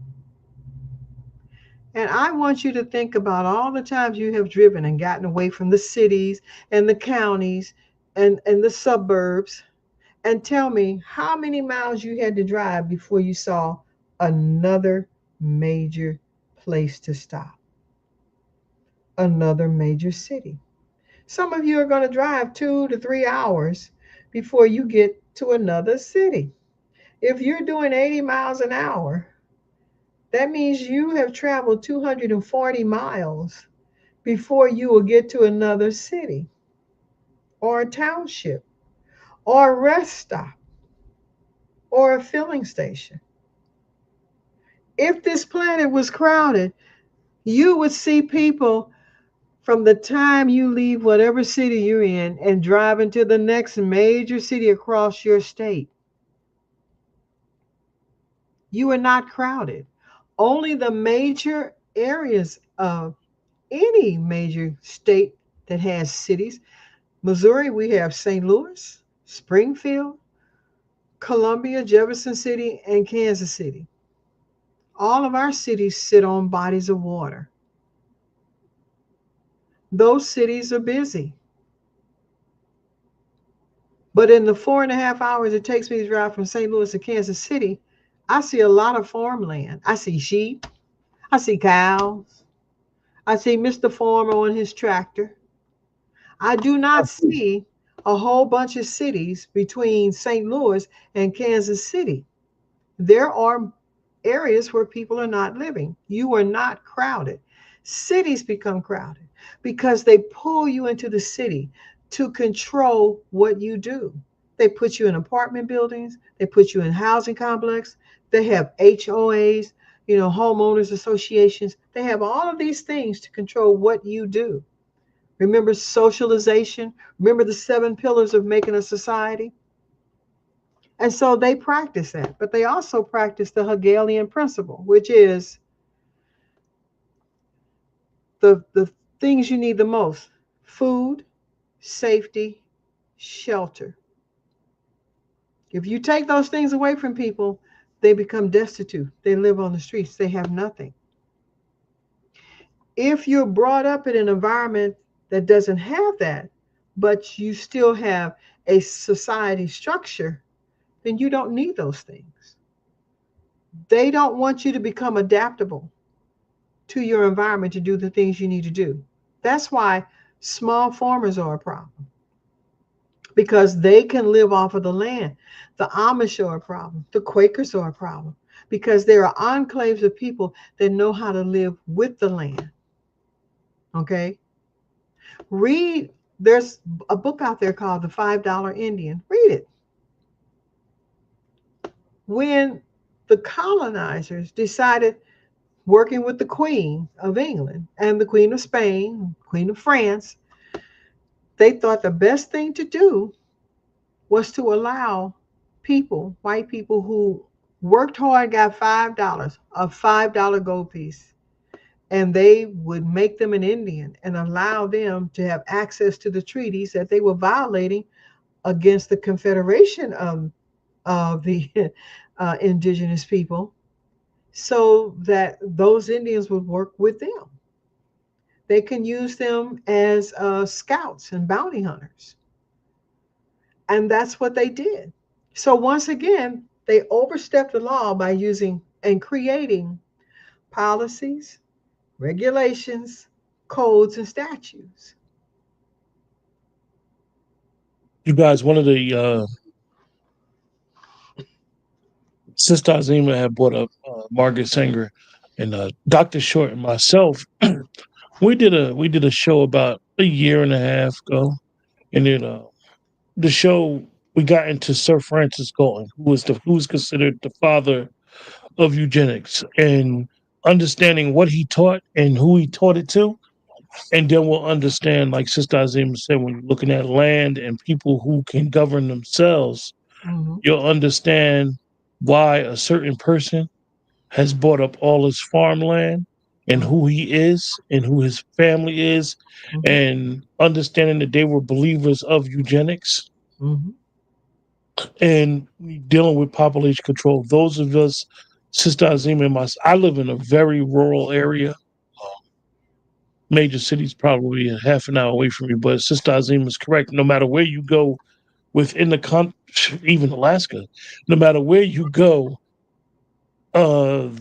And I want you to think about all the times you have driven and gotten away from the cities and the counties and the suburbs, and tell me how many miles you had to drive before you saw another major place to stop, another major city. Some of you are going to drive 2 to 3 hours before you get to another city. If you're doing 80 miles an hour, that means you have traveled 240 miles before you will get to another city or a township or a rest stop or a filling station. If this planet was crowded, you would see people from the time you leave whatever city you're in and drive into the next major city across your state. You are not crowded. Only the major areas of any major state that has cities. Missouri, we have St. Louis, Springfield, Columbia, Jefferson City, and Kansas City. All of our cities sit on bodies of water. Those cities are busy. But in the 4.5 hours it takes me to drive from St. Louis to Kansas City, I see a lot of farmland. I see sheep. I see cows. I see Mr. Farmer on his tractor. I do not see a whole bunch of cities between St. Louis and Kansas City. There are areas where people are not living. You are not crowded. Cities become crowded because they pull you into the city to control what you do. They put you in apartment buildings, they put you in housing complex, they have HOAs, homeowners associations. They have all of these things to control what you do. Remember socialization? Remember the 7 pillars of making a society? And so they practice that, but they also practice the Hegelian principle, which is the things you need the most: food, safety, shelter. If you take those things away from people, they become destitute. They live on the streets. They have nothing. If you're brought up in an environment that doesn't have that, but you still have a society structure, then you don't need those things. They don't want you to become adaptable to your environment to do the things you need to do. That's why small farmers are a problem because they can live off of the land. The Amish are a problem. The Quakers are a problem because there are enclaves of people that know how to live with the land. Okay? Read, there's a book out there called The $5 Indian. Read it. When the colonizers decided, working with the Queen of England and the Queen of Spain, Queen of France, they thought the best thing to do was to allow people, white people who worked hard, got $5, a $5 gold piece, and they would make them an Indian and allow them to have access to the treaties that they were violating against the Confederation of the indigenous people, so that those Indians would work with them. They can use them as scouts and bounty hunters. And that's what they did. So once again, they overstepped the law by using and creating policies, regulations, codes, and statutes. You guys, one of the Sister Azima had brought up Margaret Sanger and Dr. Short and myself. we did a show about a year and a half ago, and then the show we got into Sir Francis Galton, who was considered the father of eugenics, and understanding what he taught and who he taught it to. And then we'll understand, like Sister Azim said, when you're looking at land and people who can govern themselves, Mhm, you'll understand why a certain person has bought up all his farmland and mhm, who he is and who his family is, mhm, and understanding that they were believers of eugenics mhm, and dealing with population control. Those of us, Sister Azim and myself, I live in a very rural area. Major cities probably a half an hour away from me, but Sister Azim is correct. No matter where you go within the even Alaska, no matter where you go,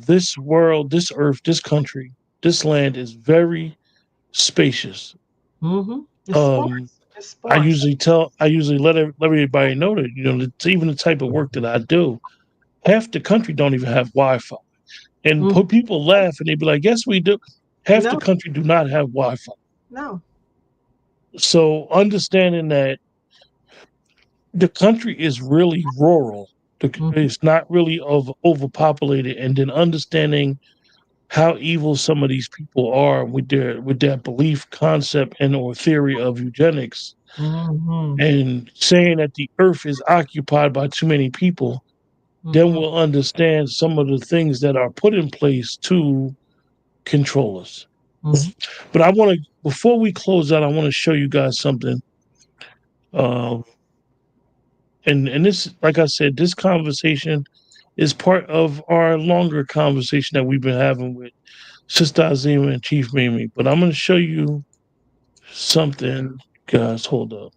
this world, this earth, this country, this land is very spacious. mhm. It's Um, sparse. It's sparse. I usually let everybody know that, it's even the type of work that I do. Half the country don't even have Wi-Fi, and Mhm. people laugh and they be like, "Yes, we do." Half the No, country do not have Wi-Fi. no. So understanding that the country is really rural, Mhm, it's not really overpopulated, and then understanding how evil some of these people are with their belief concept and or theory of eugenics, mhm, and saying that the earth is occupied by too many people, then mhm, we'll understand some of the things that are put in place to control us. mhm. But I want to, before we close out, I want to show you guys something. Um, and this, like I said, this conversation is part of our longer conversation that we've been having with Sister Azima and Chief Mimi. But I'm going to show you something, guys. Hold up.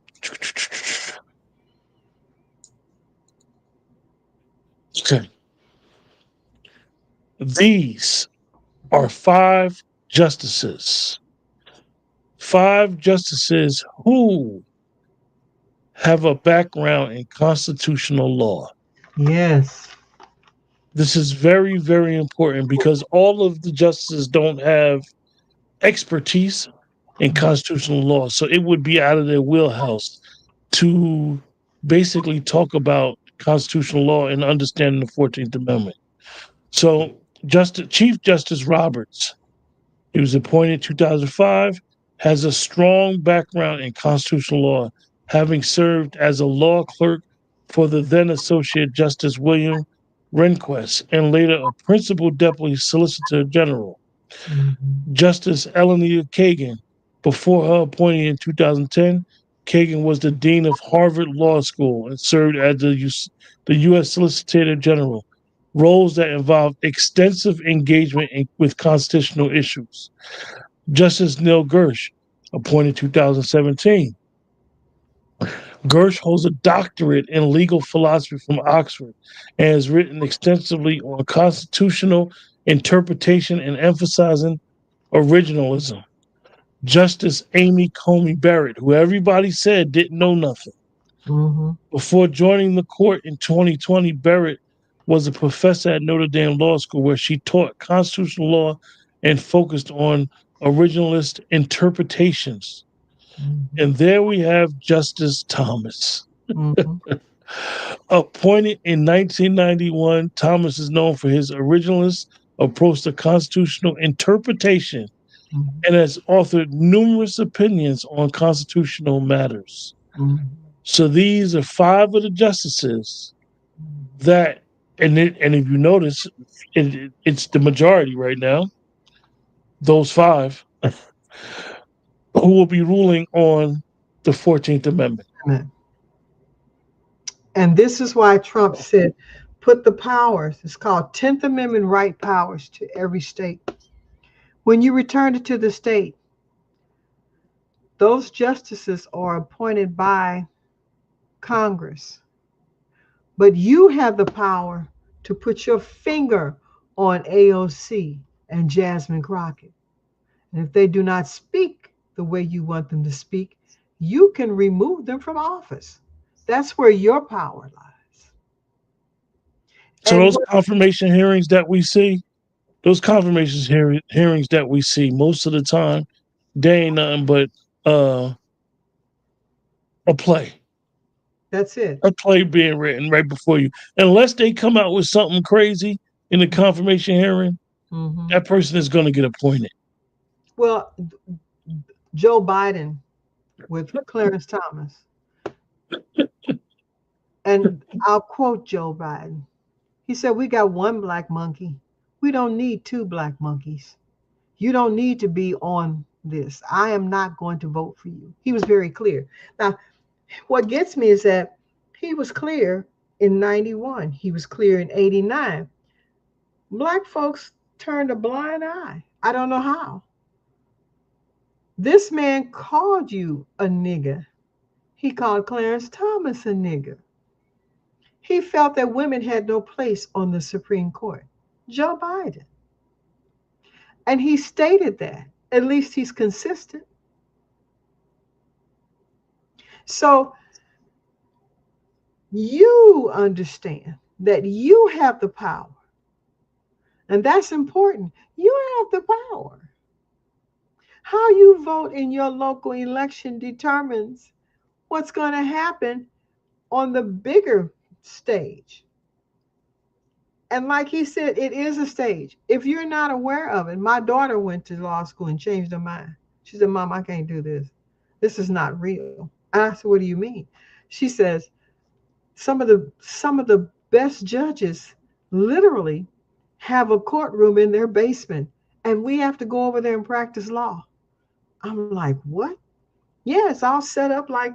Okay. These are justices. Five justices who have a background in constitutional law. Yes. This is very, very important because all of the justices don't have expertise in constitutional law. So it would be out of their wheelhouse to basically talk about constitutional law and understanding the 14th Amendment. So Chief Justice Roberts, he was appointed in 2005, has a strong background in constitutional law, having served as a law clerk for the then Associate Justice William Rehnquist and later a Principal Deputy Solicitor General. Mhm, Justice Eleanor Kagan, before her appointment in 2010, Kagan was the Dean of Harvard Law School and served as the U.S. Solicitor General, roles that involved extensive engagement with constitutional issues. Justice Neil Gersh, appointed 2017, Gersh holds a doctorate in legal philosophy from Oxford and has written extensively on constitutional interpretation and emphasizing originalism. Justice Amy Coney Barrett, who everybody said didn't know nothing. Mm-hmm. Before joining the court in 2020, Barrett was a professor at Notre Dame Law School where she taught constitutional law and focused on originalist interpretations. Mm-hmm. And there we have Justice Thomas. Mm-hmm. Appointed in 1991, Thomas is known for his originalist approach to constitutional interpretation and has authored numerous opinions on constitutional matters. Mm-hmm. So these are five of the justices that, and if you notice, it's the majority right now. Those five who will be ruling on the 14th Amendment. Mm-hmm. And this is why Trump said, put the powers, it's called 10th Amendment right powers to every state. When you return it to the state, those justices are appointed by Congress. But you have the power to put your finger on AOC and Jasmine Crockett. And if they do not speak the way you want them to speak, you can remove them from office. That's where your power lies. So And those what, confirmation hearings that we see, those hearings that we see, most of the time, they ain't nothing but uh, a play. that's it. A play being written right before you. Unless they come out with something crazy in the confirmation hearing, Hmm. that person is going to get appointed. Well, Joe Biden with Clarence Thomas. And I'll quote Joe Biden. He said, we got one black monkey. We don't need two black monkeys. You don't need to be on this. I am not going to vote for you. He was very clear. Now, what gets me is that he was clear in 91, he was clear in 89. Black folks turned a blind eye. I don't know how. This man called you a nigger. He called Clarence Thomas a nigger. He felt that women had no place on the Supreme Court. Joe Biden. And he stated that. At least he's consistent. So you understand that you have the power. And that's important. You have the power. How you vote in your local election determines what's going to happen on the bigger stage. And like he said, it is a stage. If you're not aware of it, my daughter went to law school and changed her mind. She said, Mom, I can't do this. This is not real. And I said, what do you mean? She says, some of the best judges literally have a courtroom in their basement, and we have to go over there and practice law. I'm like, what? Yeah, it's all set up like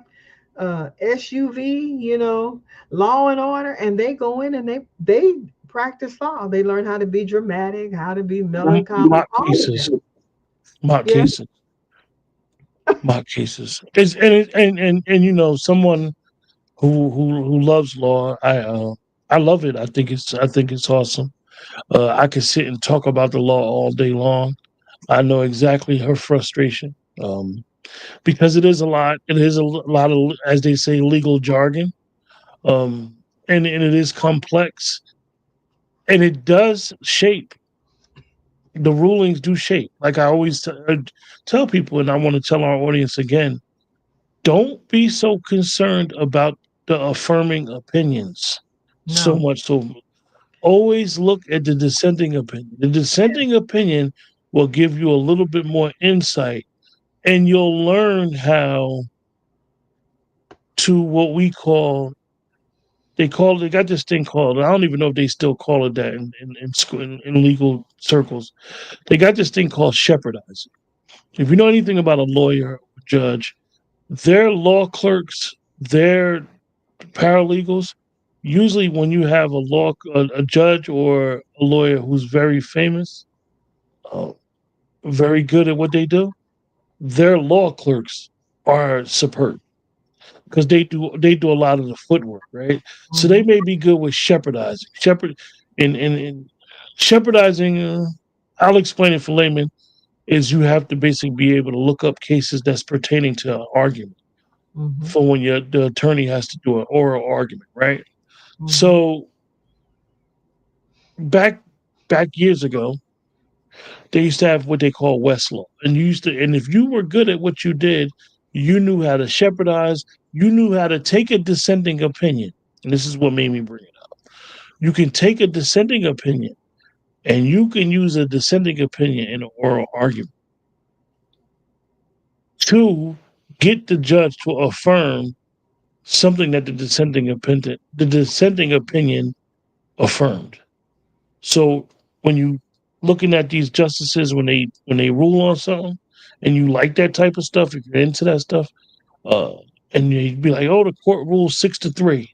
SUV, Law and Order, and they go in and they practice law. They learn how to be dramatic, how to be melancholy, Mock all of cases, that. mock Yeah. cases, mock cases. And someone who loves law, I love it. I think it's awesome. I could sit and talk about the law all day long. I know exactly her frustration. Because it is a lot. It is a lot of, as they say, legal jargon, um, and it is complex, and it does shape. The rulings do shape. Like I always tell people, and I want to tell our audience again: don't be so concerned about the affirming opinions so No. much. So always look at the dissenting opinion. The dissenting opinion will give you a little bit more insight, and you'll learn how to what we call they got this thing called, I don't even know if they still call it that in school in legal circles. They got this thing called shepherdizing. If you know anything about a lawyer or judge, their law clerks, their paralegals, usually when you have a judge or a lawyer who's very famous, uh, very good at what they do, their law clerks are superb. because they do a lot of the footwork, right? So they Mhm. may be good with shepherdizing. And shepherdizing. I'll explain it for layman. Is you have to basically be able to look up cases that's pertaining to an argument Mhm. for when the attorney has to do an oral argument, right? Mhm. So back back years ago, they used to have what they call Westlaw, and if you were good at what you did, you knew how to shepherdize. You knew how to take a dissenting opinion, and this is what made me bring it up. You can take a dissenting opinion, and you can use a dissenting opinion in an oral argument to get the judge to affirm something that the dissenting opinion affirmed. So when you looking at these justices when they rule on something, and you like that type of stuff, if you're into that stuff, uh, and you'd be like, "Oh, the court ruled 6-3."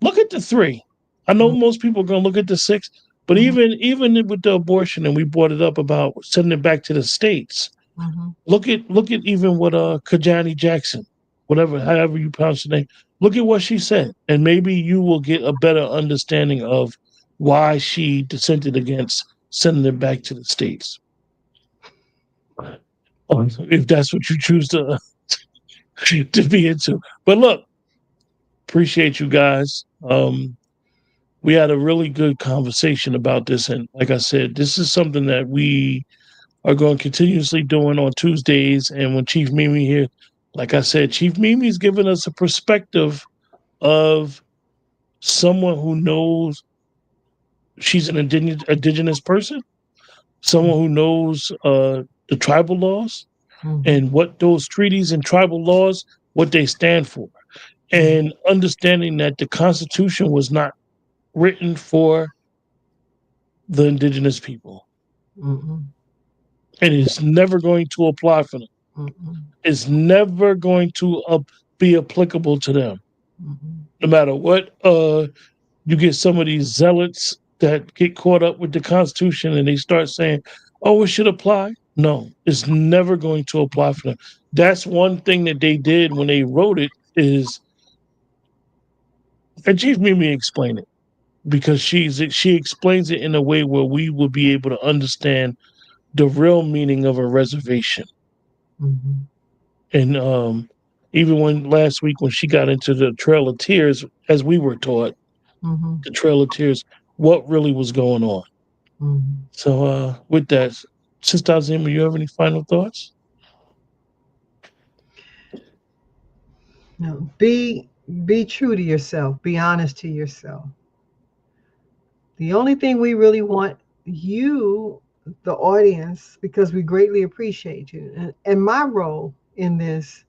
Look at the three. I know Mhm. most people are gonna look at the six, but Mhm. even with the abortion, and we brought it up about sending it back to the states. Mhm. Look at even what Kajani Jackson, whatever, however you pronounce the name. Look at what she said, and maybe you will get a better understanding of why she dissented against sending it back to the states, if that's what you choose to to be into. But look, appreciate you guys. We had a really good conversation about this, and like I said, this is something that we are going continuously doing on Tuesdays. And when Chief Mimi here, like I said, Chief Mimi's giving us a perspective of someone who knows she's an indigenous person, someone who knows the tribal laws Mhm. and what those treaties and tribal laws, what they stand for, Mhm. and understanding that the Constitution was not written for the indigenous people, Mhm. and it's never going to apply for them. Mhm. It's never going to be applicable to them. Mhm. No matter what, you get some of these zealots that get caught up with the Constitution and they start saying, "Oh, it should apply." No, it's never going to apply for them. That's one thing that they did when they wrote it is, and Chief Mimi explain it because she explains it in a way where we will be able to understand the real meaning of a reservation. Mhm. And even when last week when she got into the Trail of Tears, as we were taught, Mhm. the Trail of Tears, what really was going on. Mhm. So with that, Sister Azima, you have any final thoughts? No. Be true to yourself. Be honest to yourself. The only thing we really want you, the audience, because we greatly appreciate you. And my role in this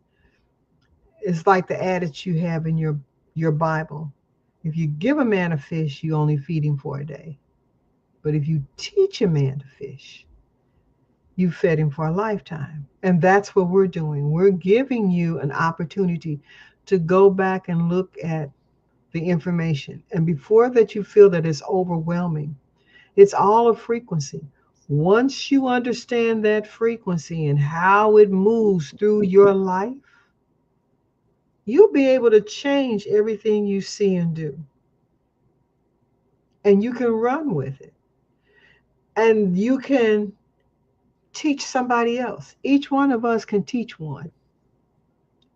is like the adage you have in your Bible. If you give a man a fish, you only feed him for a day. But if you teach a man to fish, you fed him for a lifetime. And that's what we're doing. We're giving you an opportunity to go back and look at the information. And before that you feel that it's overwhelming, it's all a frequency. Once you understand that frequency and how it moves through your life, you'll be able to change everything you see and do. And you can run with it. And you can teach somebody else. Each one of us can teach one.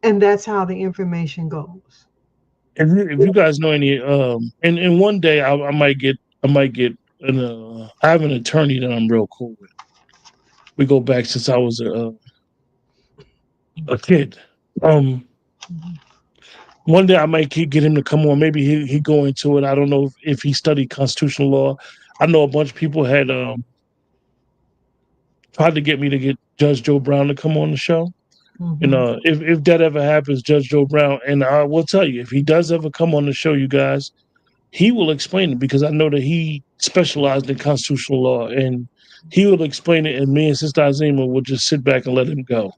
And that's how the information goes. If you guys know any, and one day I might get I have an attorney that I'm real cool with. We go back since I was a kid. Um, One day I might get him to come on. Maybe he go into it. I don't know if he studied constitutional law. I know a bunch of people had tried to get me to get Judge Joe Brown to come on the show. And Mm-hmm. if that ever happens, Judge Joe Brown, and I will tell you, if he does ever come on the show, you guys, he will explain it because I know that he specialized in constitutional law, and he will explain it. And me and Sister Azima will just sit back and let him go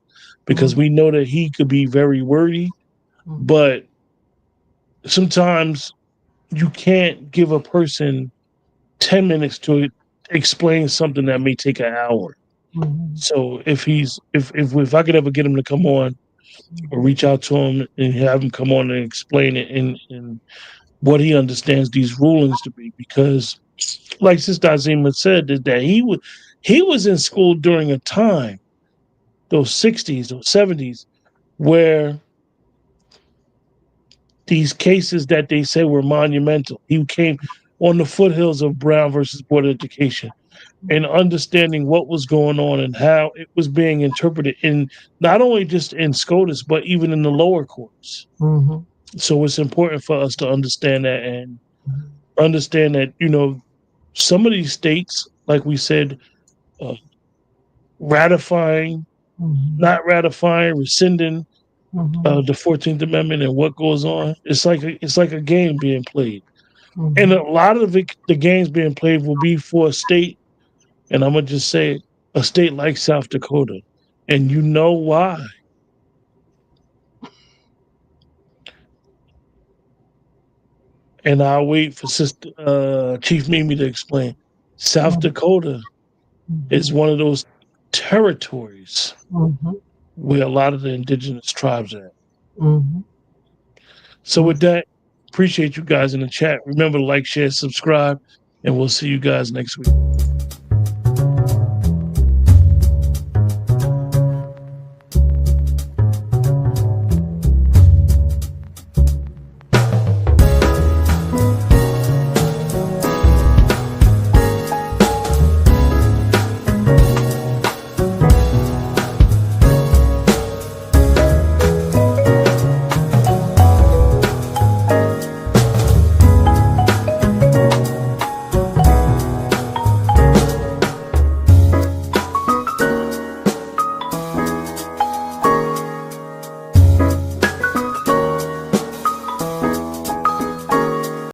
because Mm-hmm. we know that he could be very wordy, but sometimes you can't give a person 10 minutes to explain something that may take an hour. Mm-hmm. So if I could ever get him to come on, or reach out to him and have him come on and explain it in what he understands these rulings to be. Because, like Sister Azima said, that he was in school during a time, those 60s, those 70s, where these cases that they say were monumental. He came on the foothills of Brown versus Board of Education and understanding what was going on and how it was being interpreted in not only just in SCOTUS, but even in the lower courts. Mm-hmm. So it's important for us to understand that and understand that, some of these states, like we said, uh, ratifying, Mm-hmm. not ratifying, rescinding Mm-hmm. the 14th Amendment and what goes on. It's like a game being played. And Mm-hmm. a lot of the games being played will be for a state, and I'm gonna just say a state like South Dakota, and you know why. And I'll wait for Sister Chief Mimi to explain. South Dakota is one of those territories Mm-hmm. where a lot of the indigenous tribes are at. Mm-hmm. So with that, appreciate you guys in the chat. Remember to like, share, subscribe, and we'll see you guys next week.